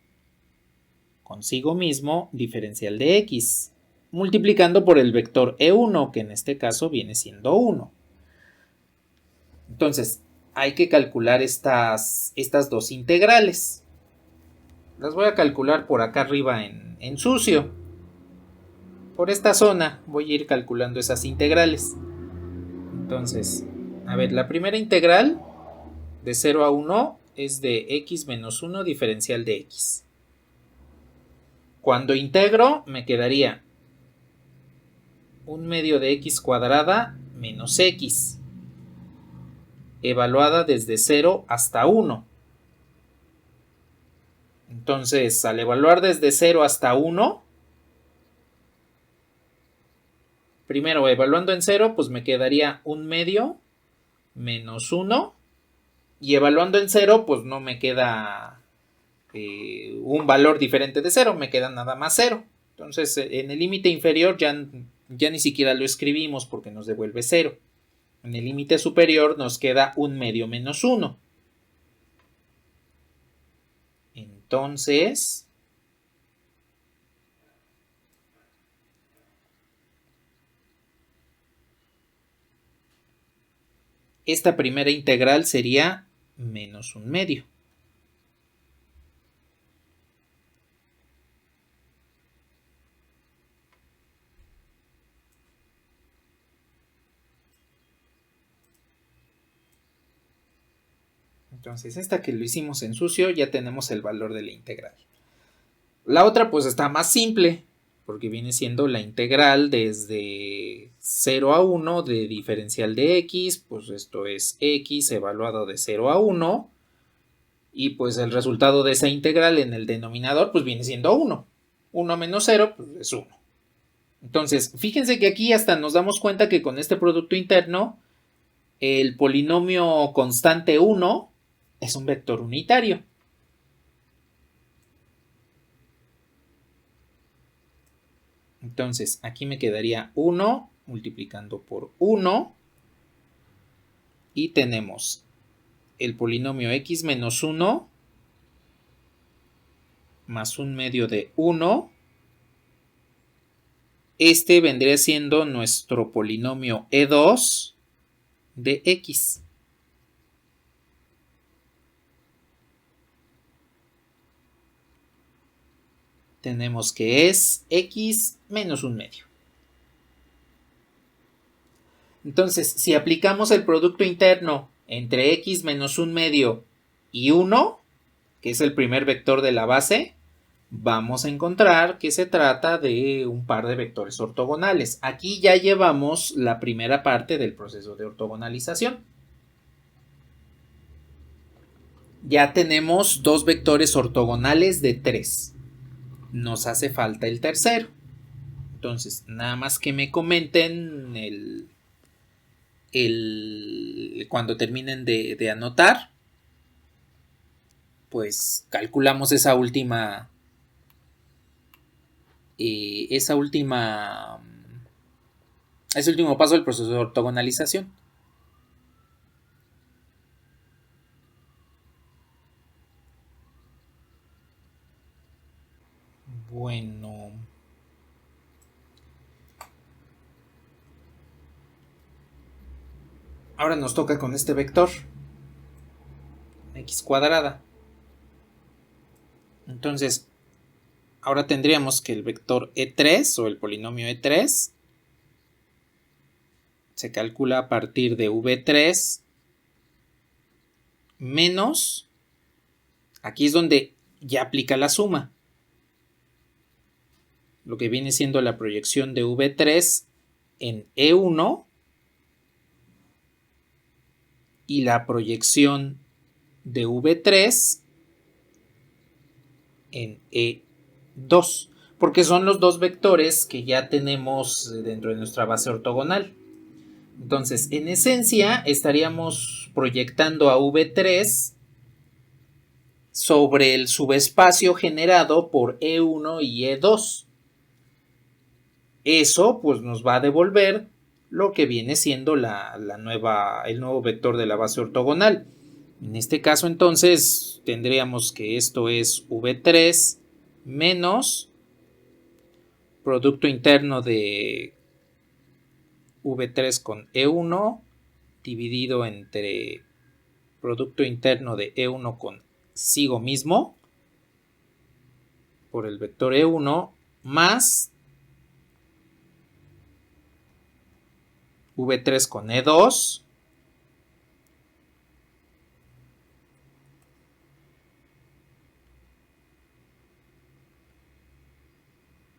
consigo mismo, diferencial de x, multiplicando por el vector E1, que en este caso viene siendo 1. Entonces, hay que calcular estas dos integrales. Las voy a calcular por acá arriba en sucio. Por esta zona voy a ir calculando esas integrales. Entonces, a ver, la primera integral de 0 a 1 es de x menos 1 diferencial de x. Cuando integro me quedaría 1 medio de x cuadrada menos x, evaluada desde 0 hasta 1. Entonces, al evaluar desde 0 hasta 1, primero evaluando en 0, pues me quedaría 1 medio menos 1. Y evaluando en 0, pues no me queda un valor diferente de 0, me queda nada más 0. Entonces, en el límite inferior ya ni siquiera lo escribimos porque nos devuelve 0. En el límite superior nos queda 1 medio menos 1. Entonces, esta primera integral sería menos 1 medio. Entonces, esta que lo hicimos en sucio, ya tenemos el valor de la integral. La otra pues está más simple, porque viene siendo la integral desde 0 a 1 de diferencial de x, pues esto es x evaluado de 0 a 1, y pues el resultado de esa integral en el denominador pues viene siendo 1. 1 menos 0 pues es 1. Entonces, fíjense que aquí hasta nos damos cuenta que con este producto interno, el polinomio constante 1 es un vector unitario. Entonces, aquí me quedaría 1 multiplicando por 1 y tenemos el polinomio x menos 1 más 1 medio de 1. Este vendría siendo nuestro polinomio E2 de x. Tenemos que es x menos 1 medio. Entonces, si aplicamos el producto interno entre x menos 1 medio y 1, que es el primer vector de la base, vamos a encontrar que se trata de un par de vectores ortogonales. Aquí ya llevamos la primera parte del proceso de ortogonalización. Ya tenemos dos vectores ortogonales de 3. Nos hace falta el tercero. Entonces, nada más que me comenten cuando terminen de anotar, pues calculamos esa última Es el último paso del proceso de ortogonalización. Bueno. Ahora nos toca con este vector. X cuadrada. Entonces, ahora tendríamos que el vector E3 o el polinomio E3 se calcula a partir de V3 menos, aquí es donde ya aplica la suma, lo que viene siendo la proyección de V3 en E1 y la proyección de V3 en E2, porque son los dos vectores que ya tenemos dentro de nuestra base ortogonal. Entonces, en esencia, estaríamos proyectando a V3 sobre el subespacio generado por E1 y E2. Eso pues nos va a devolver lo que viene siendo el nuevo vector de la base ortogonal. En este caso entonces tendríamos que esto es V3 menos producto interno de V3 con E1 dividido entre producto interno de E1 consigo mismo por el vector E1 más V3 con E2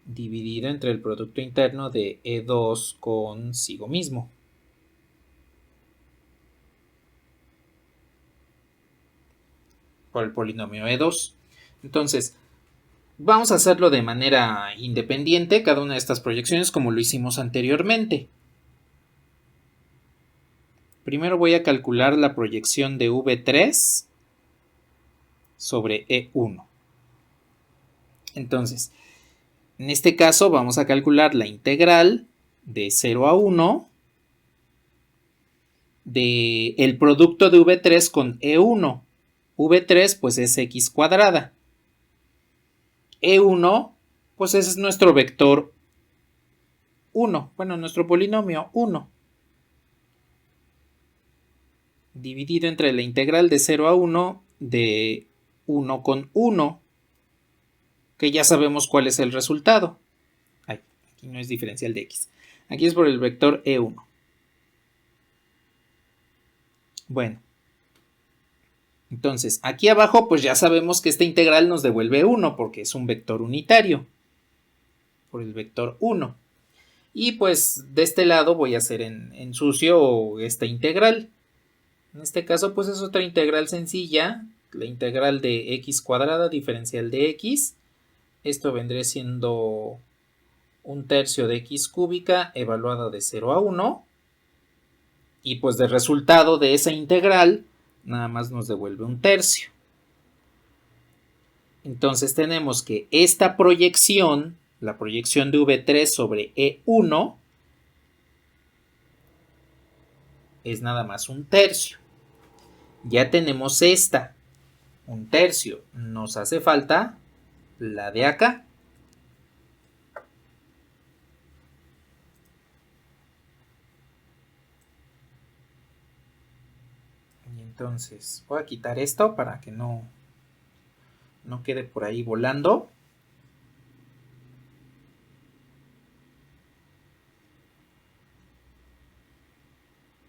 dividido entre el producto interno de E2 consigo mismo. Por el polinomio E2. Entonces, vamos a hacerlo de manera independiente, cada una de estas proyecciones, como lo hicimos anteriormente. Primero voy a calcular la proyección de V3 sobre E1. Entonces, en este caso vamos a calcular la integral de 0 a 1 del producto de V3 con E1. V3 pues es X cuadrada. E1 pues ese es nuestro vector 1, bueno, nuestro polinomio 1. Dividido entre la integral de 0 a 1 de 1 con 1, que ya sabemos cuál es el resultado. Ay, aquí no es diferencial de x. Aquí es por el vector E1. Bueno. Entonces, aquí abajo pues ya sabemos que esta integral nos devuelve 1 porque es un vector unitario. Por el vector 1. Y pues de este lado voy a hacer en sucio esta integral. En este caso pues es otra integral sencilla, la integral de x cuadrada diferencial de x. Esto vendría siendo 1/3 de x cúbica evaluada de 0 a 1. Y pues de resultado de esa integral nada más nos devuelve 1/3. Entonces tenemos que esta proyección, la proyección de V3 sobre E1, es nada más 1/3. Ya tenemos esta, 1/3. Nos hace falta la de acá. Y entonces voy a quitar esto para que no quede por ahí volando.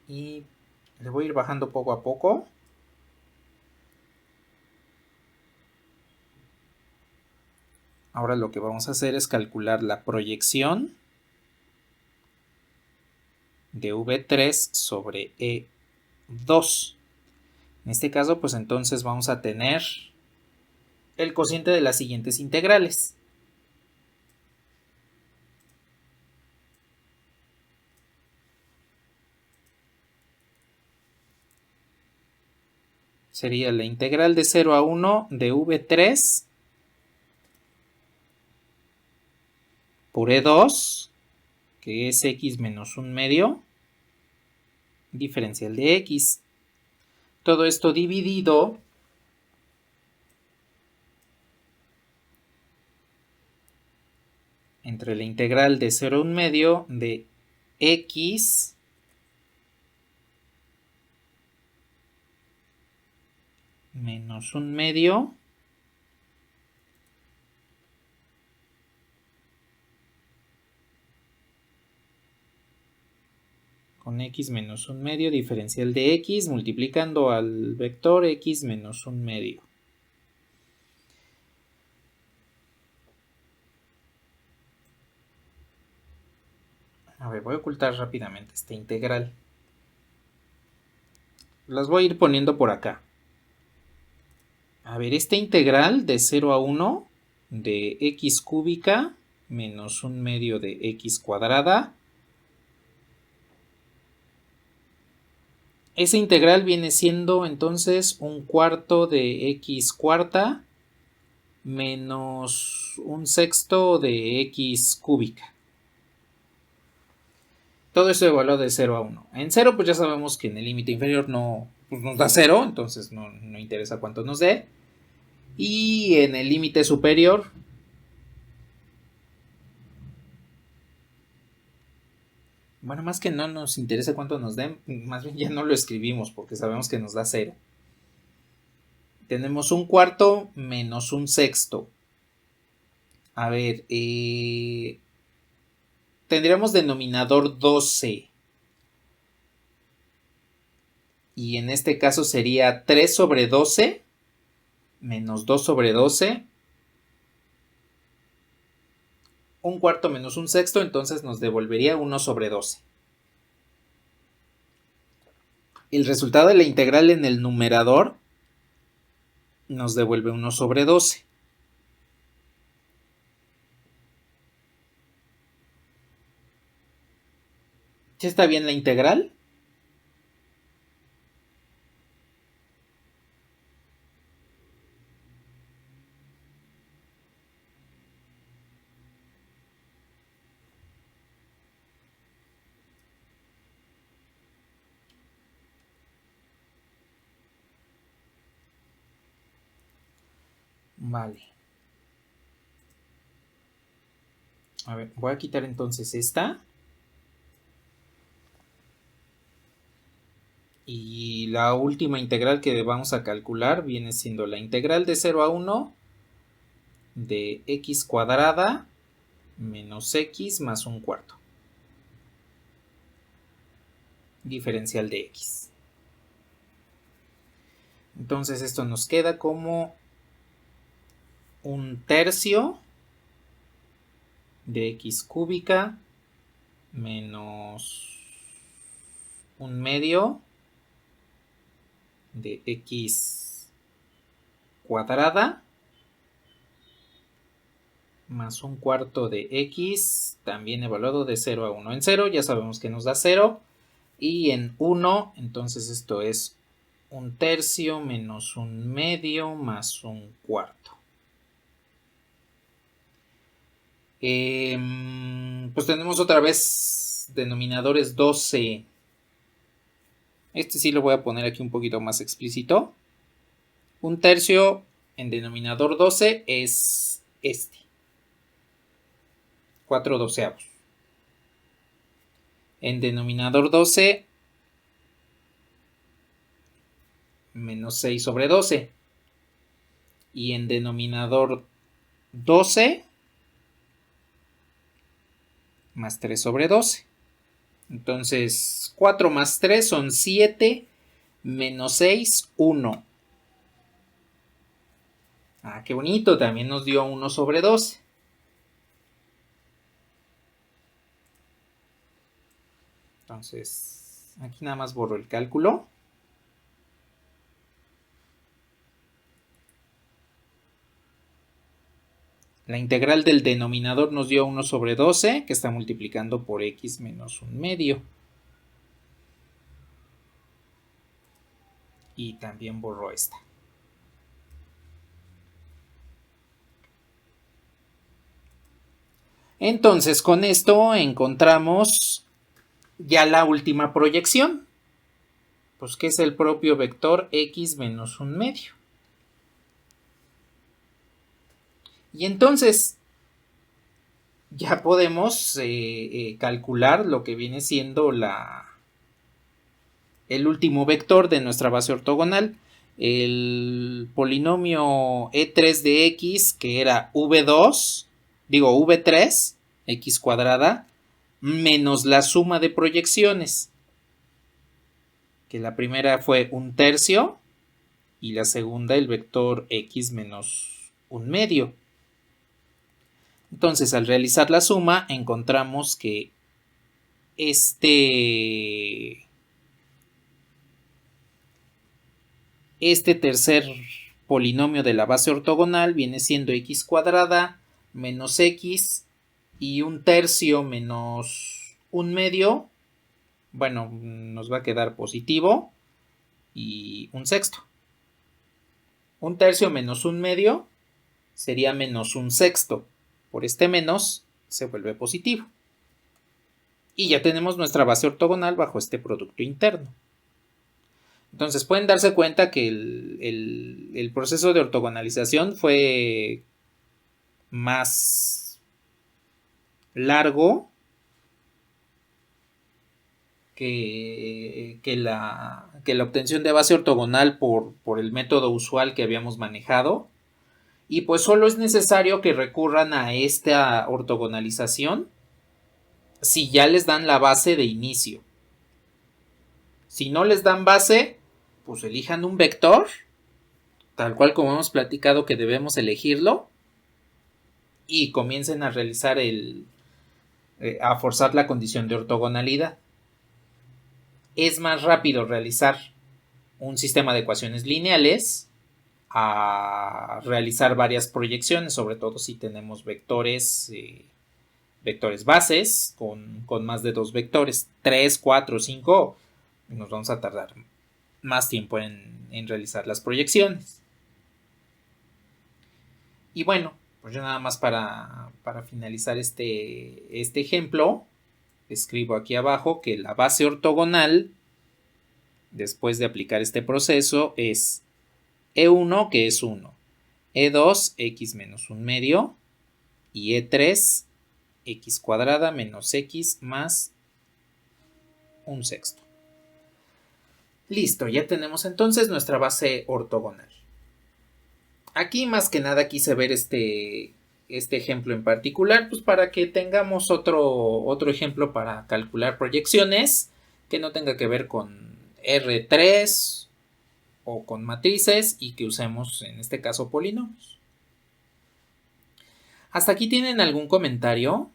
Y le voy a ir bajando poco a poco. Ahora lo que vamos a hacer es calcular la proyección de V3 sobre E2. En este caso, pues entonces vamos a tener el cociente de las siguientes integrales. Sería la integral de 0 a 1 de V3 por E2, que es x menos 1/2, diferencial de x. Todo esto dividido entre la integral de 0 a 1/2 de x menos 1/2 con x menos 1/2 diferencial de x multiplicando al vector x menos 1/2. A ver, voy a ocultar rápidamente esta integral. Las voy a ir poniendo por acá. A ver, esta integral de 0 a 1 de x cúbica menos 1/2 de x cuadrada. Esa integral viene siendo entonces 1/4 de x cuarta menos 1/6 de x cúbica. Todo eso evaluado de 0 a 1. En 0 pues ya sabemos que en el límite inferior no pues nos da 0, entonces no interesa cuánto nos dé. Y en el límite superior, bueno, más que no nos interesa cuánto nos den, más bien ya no lo escribimos porque sabemos que nos da 0. Tenemos 1/4 menos 1/6. A ver, tendríamos denominador 12. Y en este caso sería 3 sobre 12 menos 2 sobre 12. 1/4 menos 1/6, entonces nos devolvería 1 sobre 12. El resultado de la integral en el numerador nos devuelve 1 sobre 12. ¿Ya está bien la integral? Vale. A ver, voy a quitar entonces esta. Y la última integral que vamos a calcular viene siendo la integral de 0 a 1 de x cuadrada menos x más 1/4. Diferencial de x. Entonces esto nos queda como 1/3 de x cúbica menos 1/2 de x cuadrada más 1/4 de x, también evaluado de 0 a 1. En 0 ya sabemos que nos da 0. Y en 1, entonces esto es 1/3 menos 1/2 más 1/4. Pues tenemos otra vez denominadores 12. Este sí lo voy a poner aquí un poquito más explícito. 1/3 en denominador 12 es este. 4/12. En denominador 12, menos 6 sobre 12. Y en denominador 12, más 3 sobre 12. Entonces, 4 más 3 son 7, menos 6, 1. Ah, qué bonito, también nos dio 1 sobre 12. Entonces, aquí nada más borro el cálculo. La integral del denominador nos dio 1 sobre 12, que está multiplicando por x menos 1/2. Y también borro esta. Entonces, con esto encontramos ya la última proyección, pues que es el propio vector x menos un medio. Y entonces ya podemos calcular lo que viene siendo el último vector de nuestra base ortogonal. El polinomio e3 de x, que era v3, x cuadrada, menos la suma de proyecciones, que la primera fue un tercio y la segunda el vector x menos un medio. Entonces, al realizar la suma, encontramos que este tercer polinomio de la base ortogonal viene siendo x cuadrada menos x y un tercio menos un medio. Bueno, nos va a quedar positivo y un sexto. Un tercio menos un medio sería menos un sexto. Por este menos se vuelve positivo. Y ya tenemos nuestra base ortogonal bajo este producto interno. Entonces pueden darse cuenta que el proceso de ortogonalización fue más largo que la obtención de base ortogonal por el método usual que habíamos manejado. Y pues solo es necesario que recurran a esta ortogonalización si ya les dan la base de inicio. Si no les dan base, pues elijan un vector, tal cual como hemos platicado que debemos elegirlo, y comiencen a realizar a forzar la condición de ortogonalidad. Es más rápido realizar un sistema de ecuaciones lineales a realizar varias proyecciones, sobre todo si tenemos vectores bases con más de dos vectores, 3, 4, 5, nos vamos a tardar más tiempo en realizar las proyecciones. Y bueno, pues yo nada más para finalizar este ejemplo, escribo aquí abajo que la base ortogonal, después de aplicar este proceso, es E1, que es 1, E2, x menos un medio, y E3, x cuadrada menos x más un sexto. Listo, ya tenemos entonces nuestra base ortogonal. Aquí más que nada quise ver este ejemplo en particular, pues para que tengamos otro ejemplo para calcular proyecciones que no tenga que ver con R3 o con matrices y que usemos en este caso polinomios. ¿Hasta aquí tienen algún comentario?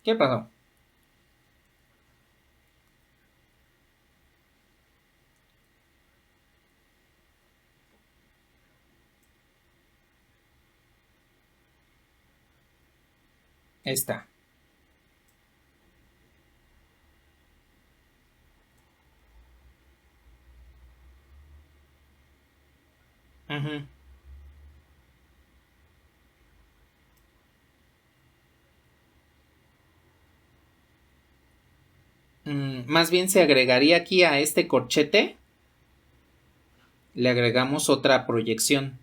¿Qué pasó? Está. Uh-huh. Más bien se agregaría aquí a este corchete, le agregamos otra proyección.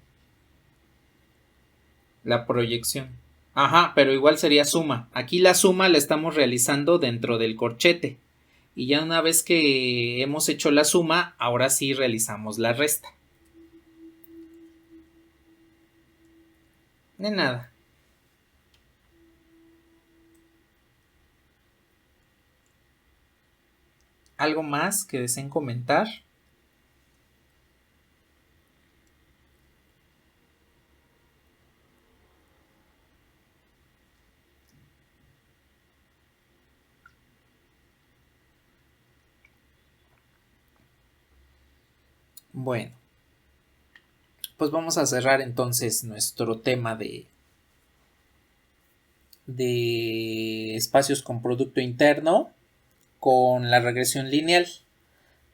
La proyección. Ajá, pero igual sería suma. Aquí la suma la estamos realizando dentro del corchete. Y ya una vez que hemos hecho la suma, ahora sí realizamos la resta. De nada. ¿Algo más que deseen comentar? Bueno, pues vamos a cerrar entonces nuestro tema de espacios con producto interno con la regresión lineal,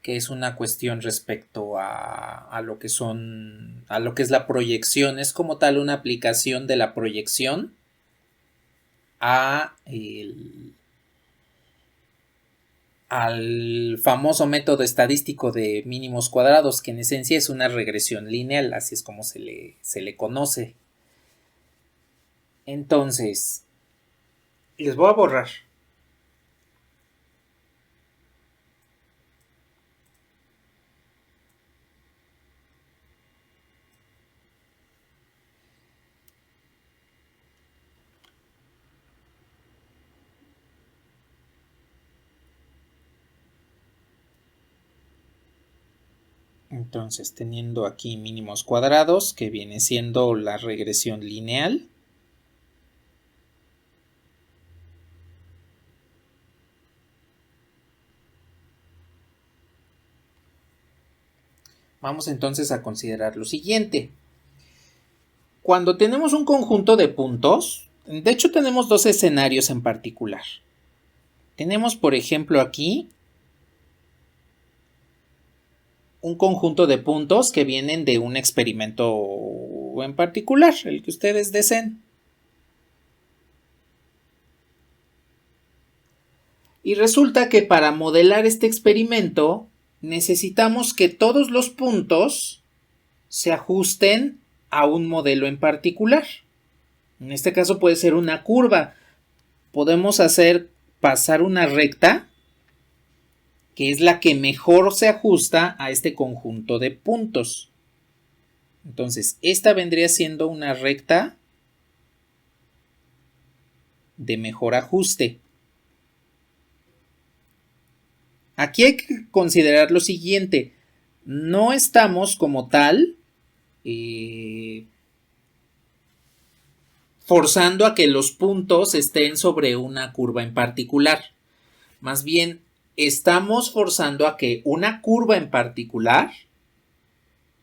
que es una cuestión respecto a lo que son, a lo que es la proyección. Es como tal una aplicación de la proyección al famoso método estadístico de mínimos cuadrados, que en esencia es una regresión lineal, así es como se le conoce. Entonces, les voy a borrar. Entonces, teniendo aquí mínimos cuadrados, que viene siendo la regresión lineal. Vamos entonces a considerar lo siguiente. Cuando tenemos un conjunto de puntos, de hecho tenemos dos escenarios en particular. Tenemos, por ejemplo, aquí un conjunto de puntos que vienen de un experimento en particular, el que ustedes deseen. Y resulta que para modelar este experimento necesitamos que todos los puntos se ajusten a un modelo en particular. En este caso puede ser una curva. Podemos hacer pasar una recta, que es la que mejor se ajusta a este conjunto de puntos. Entonces, esta vendría siendo una recta de mejor ajuste. Aquí hay que considerar lo siguiente. No estamos como tal forzando a que los puntos estén sobre una curva en particular. Más bien, estamos forzando a que una curva en particular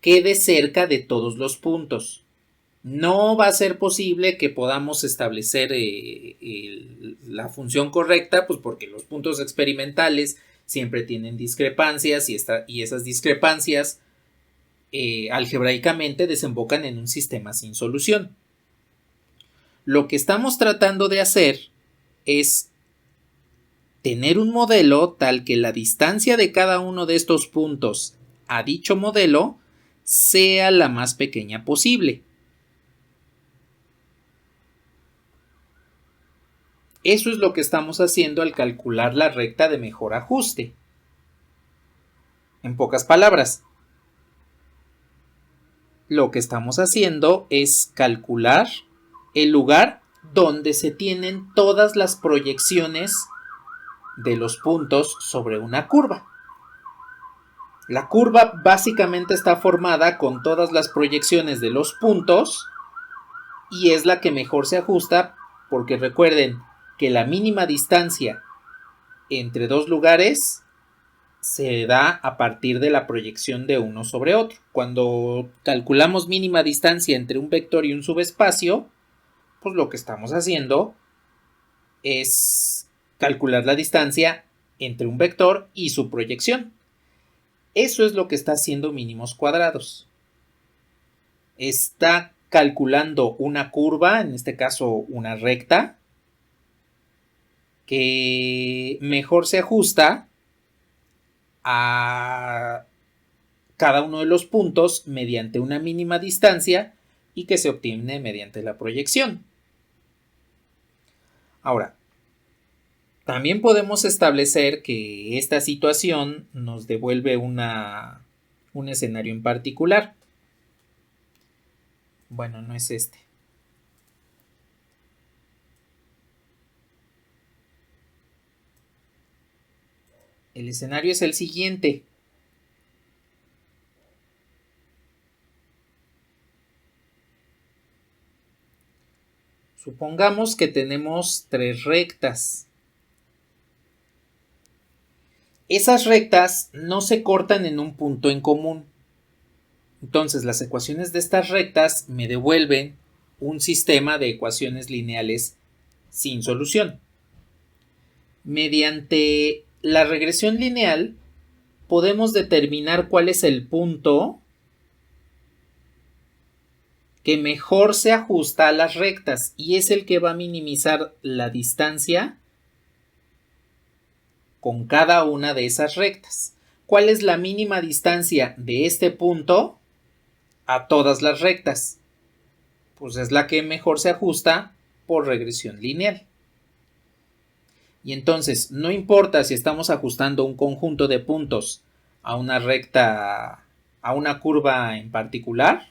quede cerca de todos los puntos. No va a ser posible que podamos establecer la función correcta, pues porque los puntos experimentales siempre tienen discrepancias y esas discrepancias algebraicamente desembocan en un sistema sin solución. Lo que estamos tratando de hacer es tener un modelo tal que la distancia de cada uno de estos puntos a dicho modelo sea la más pequeña posible. Eso es lo que estamos haciendo al calcular la recta de mejor ajuste. En pocas palabras, lo que estamos haciendo es calcular el lugar donde se tienen todas las proyecciones de los puntos sobre una curva. La curva básicamente está formada con todas las proyecciones de los puntos y es la que mejor se ajusta, porque recuerden que la mínima distancia entre dos lugares se da a partir de la proyección de uno sobre otro. Cuando calculamos mínima distancia entre un vector y un subespacio, pues lo que estamos haciendo es calcular la distancia entre un vector y su proyección. Eso es lo que está haciendo mínimos cuadrados. Está calculando una curva, en este caso una recta, que mejor se ajusta a cada uno de los puntos mediante una mínima distancia y que se obtiene mediante la proyección. Ahora, también podemos establecer que esta situación nos devuelve un escenario en particular. Bueno, no es este. El escenario es el siguiente. Supongamos que tenemos tres rectas. Esas rectas no se cortan en un punto en común. Entonces, las ecuaciones de estas rectas me devuelven un sistema de ecuaciones lineales sin solución. Mediante la regresión lineal podemos determinar cuál es el punto que mejor se ajusta a las rectas y es el que va a minimizar la distancia con cada una de esas rectas. ¿Cuál es la mínima distancia de este punto a todas las rectas? Pues es la que mejor se ajusta por regresión lineal. Y entonces, no importa si estamos ajustando un conjunto de puntos a una recta, a una curva en particular.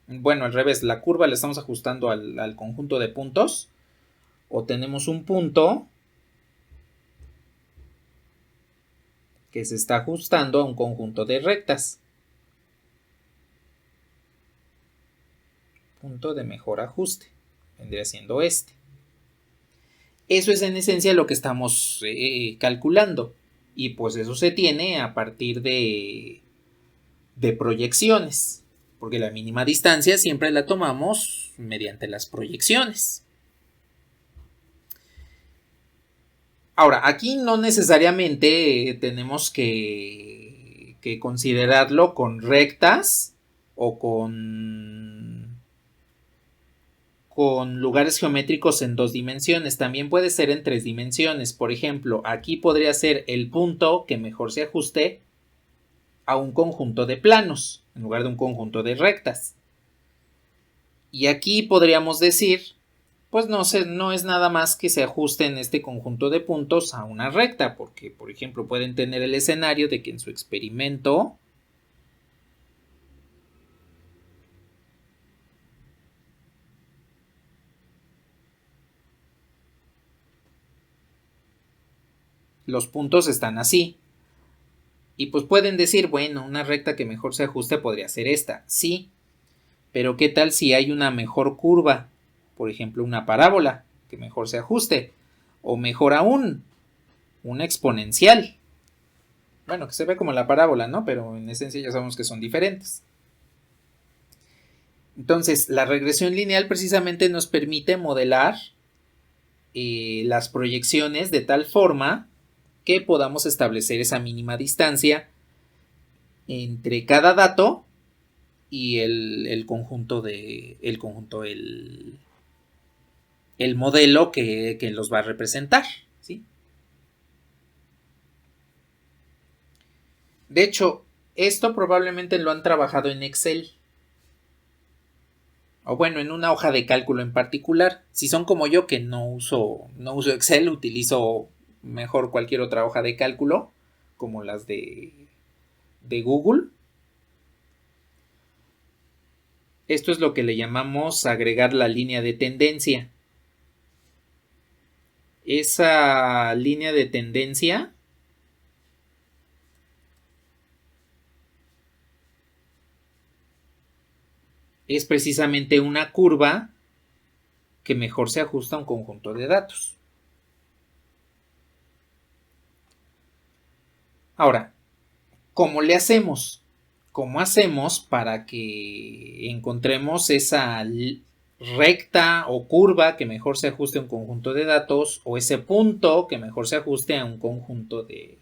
Bueno, al revés, la curva la estamos ajustando al conjunto de puntos. O tenemos un punto que se está ajustando a un conjunto de rectas. Punto de mejor ajuste. Vendría siendo este. Eso es en esencia lo que estamos calculando. Y pues eso se tiene a partir de proyecciones. Porque la mínima distancia siempre la tomamos mediante las proyecciones. Ahora, aquí no necesariamente tenemos que considerarlo con rectas o con lugares geométricos en 2 dimensiones. También puede ser en 3 dimensiones. Por ejemplo, aquí podría ser el punto que mejor se ajuste a un conjunto de planos en lugar de un conjunto de rectas. Y aquí podríamos decir, pues no es nada más que se ajuste en este conjunto de puntos a una recta, porque por ejemplo pueden tener el escenario de que en su experimento los puntos están así. Y pues pueden decir, bueno, una recta que mejor se ajuste podría ser esta, sí. Pero ¿qué tal si hay una mejor curva? Por ejemplo, una parábola que mejor se ajuste. O mejor aún, una exponencial. Bueno, que se ve como la parábola, ¿no? Pero en esencia ya sabemos que son diferentes. Entonces, la regresión lineal precisamente nos permite modelar las proyecciones de tal forma que podamos establecer esa mínima distancia entre cada dato y el modelo que los va a representar, ¿sí? De hecho, esto probablemente lo han trabajado en Excel. O bueno, en una hoja de cálculo en particular. Si son como yo que no uso Excel, utilizo mejor cualquier otra hoja de cálculo, como las de Google. Esto es lo que le llamamos agregar la línea de tendencia. Esa línea de tendencia es precisamente una curva que mejor se ajusta a un conjunto de datos. Ahora, ¿cómo le hacemos? ¿Cómo hacemos para que encontremos esa recta o curva que mejor se ajuste a un conjunto de datos o ese punto que mejor se ajuste a un conjunto de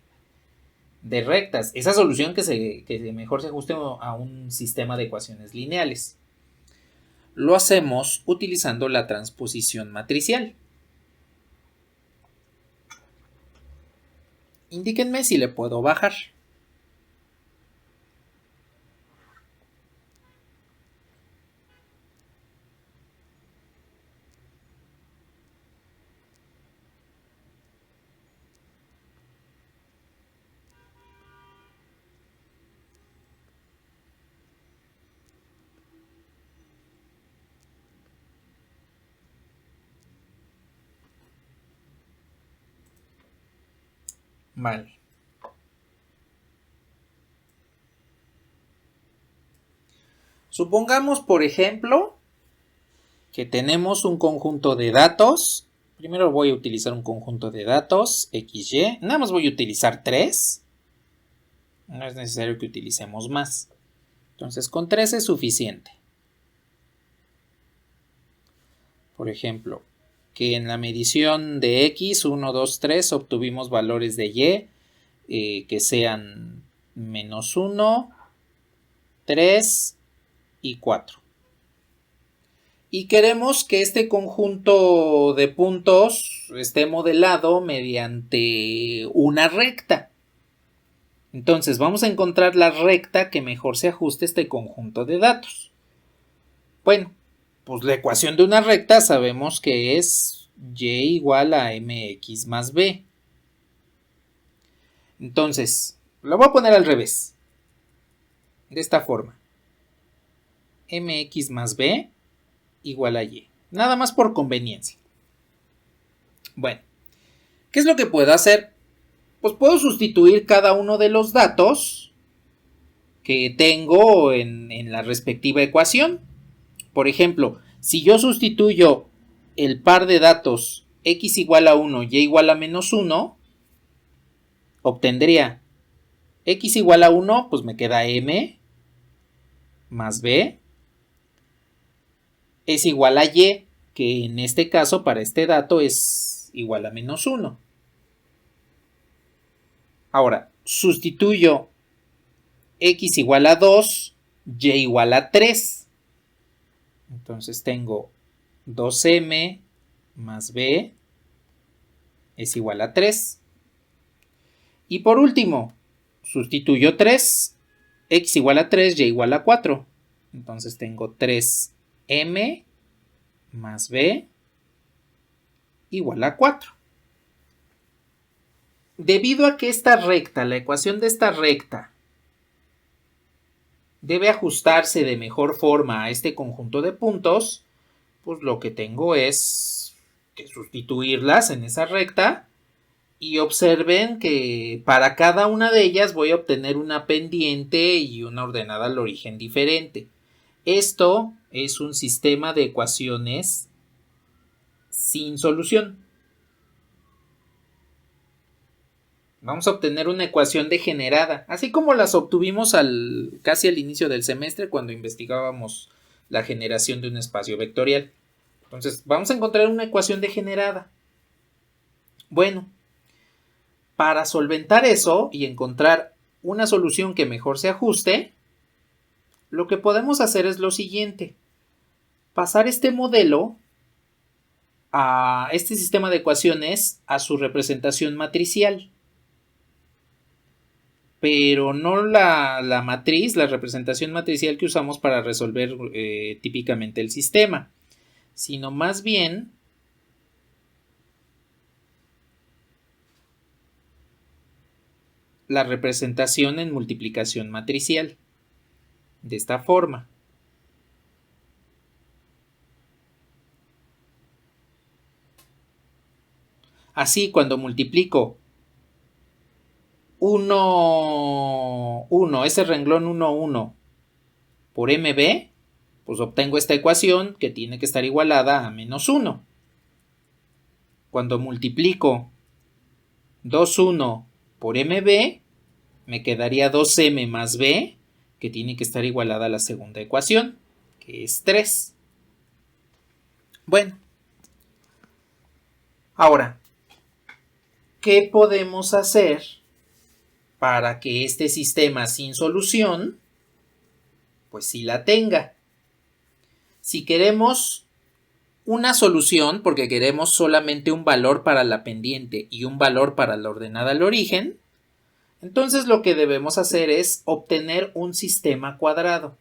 rectas? Esa solución que mejor se ajuste a un sistema de ecuaciones lineales. Lo hacemos utilizando la transposición matricial. Indíquenme si le puedo bajar. Vale. Supongamos, por ejemplo, que tenemos un conjunto de datos. Primero voy a utilizar un conjunto de datos, XY. Nada más voy a utilizar 3. No es necesario que utilicemos más. Entonces, con 3 es suficiente. Por ejemplo, que en la medición de X, 1, 2, 3, obtuvimos valores de Y que sean -1, 3 y 4. Y queremos que este conjunto de puntos esté modelado mediante una recta. Entonces vamos a encontrar la recta que mejor se ajuste a este conjunto de datos. Bueno, pues la ecuación de una recta sabemos que es y igual a mx más b. Entonces, lo voy a poner al revés. De esta forma. Mx más b igual a y. Nada más por conveniencia. Bueno, ¿qué es lo que puedo hacer? Pues puedo sustituir cada uno de los datos que tengo en la respectiva ecuación. Por ejemplo, si yo sustituyo el par de datos x igual a 1, y igual a -1, obtendría x igual a 1, pues me queda m más b es igual a y, que en este caso para este dato es igual a -1. Ahora, sustituyo x igual a 2, y igual a 3. Entonces tengo 2m más b es igual a 3. Y por último, sustituyo 3, x igual a 3, y igual a 4. Entonces tengo 3m más b igual a 4. Debido a que esta recta, la ecuación de esta recta, debe ajustarse de mejor forma a este conjunto de puntos, pues lo que tengo es que sustituirlas en esa recta. Y observen que para cada una de ellas voy a obtener una pendiente y una ordenada al origen diferente. Esto es un sistema de ecuaciones sin solución. Vamos a obtener una ecuación degenerada, así como las obtuvimos casi al inicio del semestre cuando investigábamos la generación de un espacio vectorial. Entonces, vamos a encontrar una ecuación degenerada. Bueno, para solventar eso y encontrar una solución que mejor se ajuste, lo que podemos hacer es lo siguiente: pasar este modelo, a este sistema de ecuaciones, a su representación matricial. Pero no la matriz, la representación matricial que usamos para resolver típicamente el sistema, sino más bien la representación en multiplicación matricial, de esta forma. Así, cuando multiplico 1, ese renglón 1, 1 por mb, pues obtengo esta ecuación que tiene que estar igualada a -1. Cuando multiplico 2, 1 por mb, me quedaría 2m más b, que tiene que estar igualada a la segunda ecuación, que es 3. Bueno, ahora, ¿qué podemos hacer para que este sistema sin solución, pues sí la tenga? Si queremos una solución, porque queremos solamente un valor para la pendiente y un valor para la ordenada al origen, entonces lo que debemos hacer es obtener un sistema cuadrado,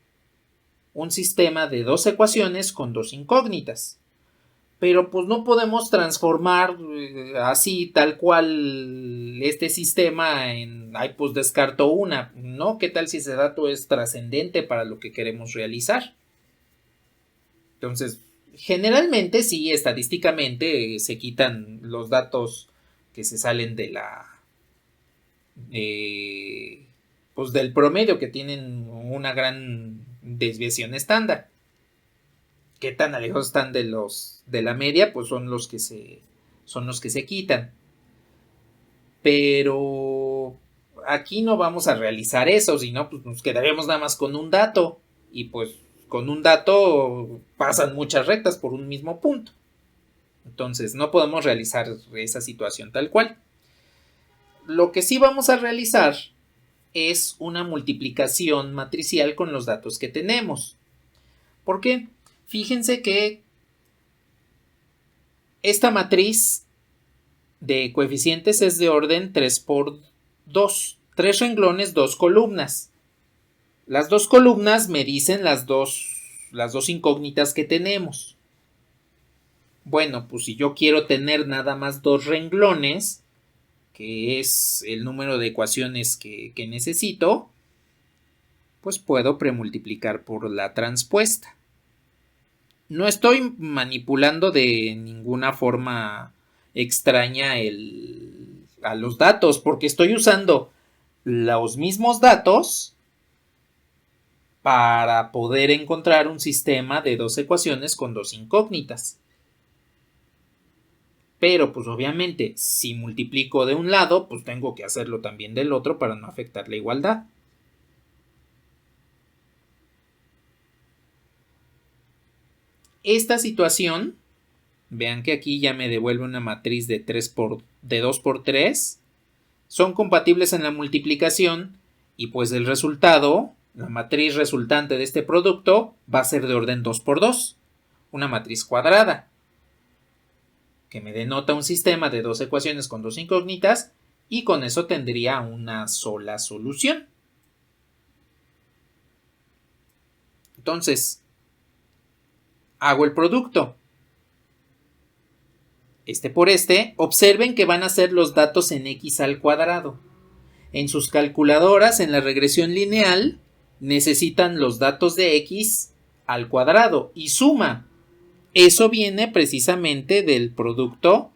un sistema de dos ecuaciones con dos incógnitas. Pero pues no podemos transformar así tal cual este sistema en, ay, pues descarto una, ¿no? ¿Qué tal si ese dato es trascendente para lo que queremos realizar? Entonces, generalmente sí, estadísticamente se quitan los datos que se salen de pues del promedio, que tienen una gran desviación estándar. ¿Qué tan alejados están de la media? Pues son los que se quitan. Pero aquí no vamos a realizar eso, sino pues nos quedaríamos nada más con un dato. Y pues con un dato pasan muchas rectas por un mismo punto. Entonces no podemos realizar esa situación tal cual. Lo que sí vamos a realizar es una multiplicación matricial con los datos que tenemos. ¿Por qué? Fíjense que esta matriz de coeficientes es de orden 3 por 2. 3 renglones, 2 columnas. Las 2 columnas me dicen las dos incógnitas que tenemos. Bueno, pues si yo quiero tener nada más 2 renglones, que es el número de ecuaciones que necesito, pues puedo premultiplicar por la transpuesta. No estoy manipulando de ninguna forma extraña a los datos, porque estoy usando los mismos datos para poder encontrar un sistema de 2 ecuaciones con 2 incógnitas. Pero pues obviamente si multiplico de un lado, pues tengo que hacerlo también del otro para no afectar la igualdad. Esta situación, vean que aquí ya me devuelve una matriz de 2 por 3, son compatibles en la multiplicación y pues el resultado, la matriz resultante de este producto va a ser de orden 2 por 2, una matriz cuadrada, que me denota un sistema de 2 ecuaciones con 2 incógnitas y con eso tendría una sola solución. Entonces, hago el producto. Este por este, observen que van a ser los datos en x al cuadrado. En sus calculadoras, en la regresión lineal, necesitan los datos de x al cuadrado y suma. Eso viene precisamente del producto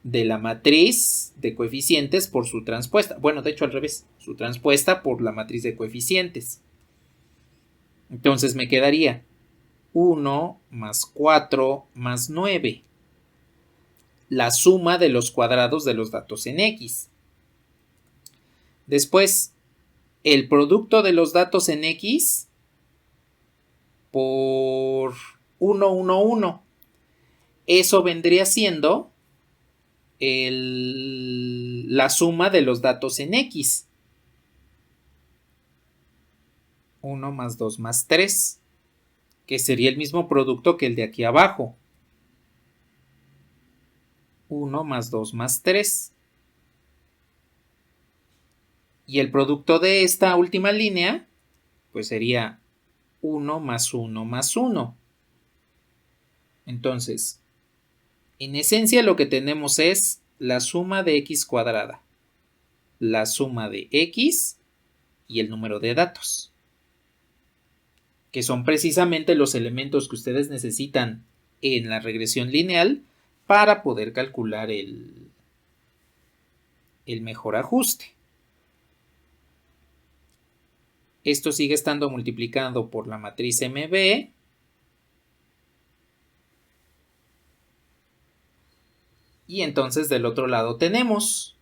de la matriz de coeficientes por su transpuesta. Bueno, de hecho al revés, su transpuesta por la matriz de coeficientes. Entonces me quedaría 1 más 4 más 9. La suma de los cuadrados de los datos en x. Después, el producto de los datos en x por 1, 1, 1. Eso vendría siendo la suma de los datos en x. 1 más 2 más 3, que sería el mismo producto que el de aquí abajo. 1 más 2 más 3. Y el producto de esta última línea, pues sería 1 más 1 más 1. Entonces, en esencia lo que tenemos es la suma de x cuadrada, la suma de x y el número de datos, que son precisamente los elementos que ustedes necesitan en la regresión lineal para poder calcular el mejor ajuste. Esto sigue estando multiplicado por la matriz MB. Y entonces del otro lado tenemos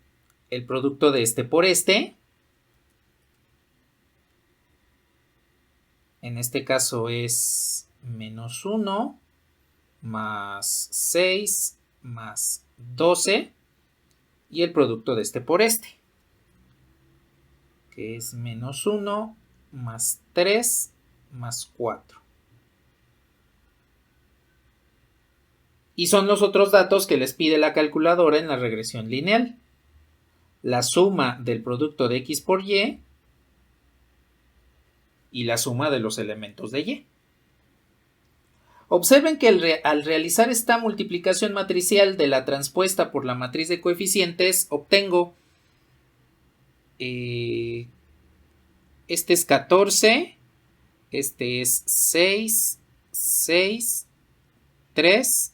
el producto de este por este. En este caso es menos 1 más 6 más 12. Y el producto de este por este, que es menos 1 más 3 más 4. Y son los otros datos que les pide la calculadora en la regresión lineal. La suma del producto de x por y y la suma de los elementos de y. Observen que al realizar esta multiplicación matricial de la transpuesta por la matriz de coeficientes, obtengo este es 14, este es 6, 6, 3,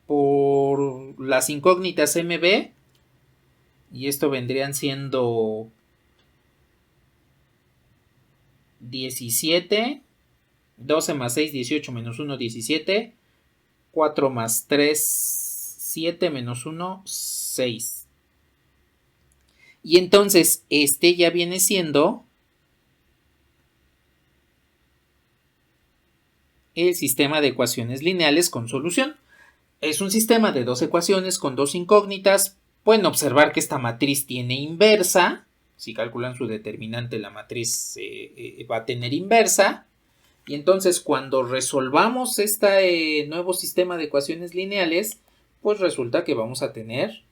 por las incógnitas MB, y esto vendrían siendo 17, 12 más 6, 18 menos 1, 17, 4 más 3, 7 menos 1, 6. Y entonces este ya viene siendo el sistema de ecuaciones lineales con solución. Es un sistema de dos ecuaciones con dos incógnitas. Pueden observar que esta matriz tiene inversa. Si calculan su determinante, la matriz va a tener inversa. Y entonces cuando resolvamos este nuevo sistema de ecuaciones lineales, pues resulta que vamos a tener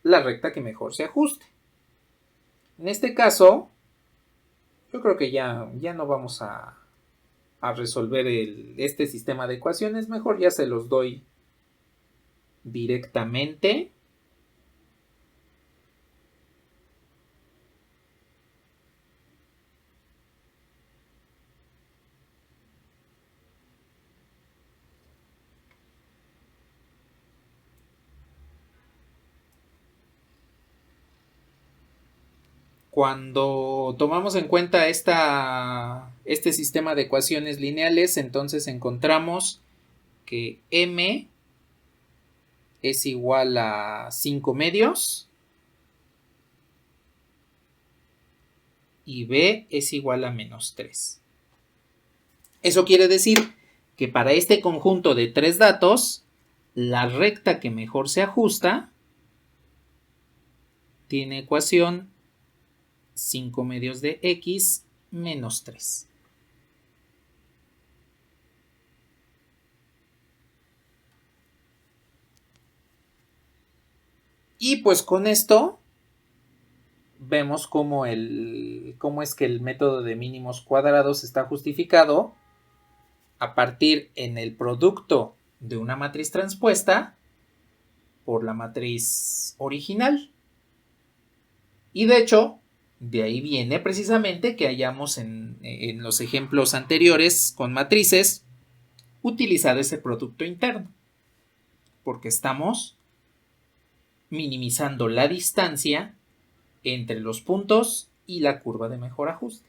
la recta que mejor se ajuste. En este caso, yo creo que ya no vamos a resolver este sistema de ecuaciones. Mejor ya se los doy directamente. Cuando tomamos en cuenta este sistema de ecuaciones lineales, entonces encontramos que m es igual a 5 medios y b es igual a menos 3. Eso quiere decir que para este conjunto de tres datos, la recta que mejor se ajusta tiene ecuación 5 medios de x menos 3. Y pues con esto vemos cómo es que el método de mínimos cuadrados está justificado a partir en el producto de una matriz transpuesta por la matriz original. Y de hecho, de ahí viene precisamente que hayamos en los ejemplos anteriores con matrices utilizado ese producto interno, porque estamos minimizando la distancia entre los puntos y la curva de mejor ajuste.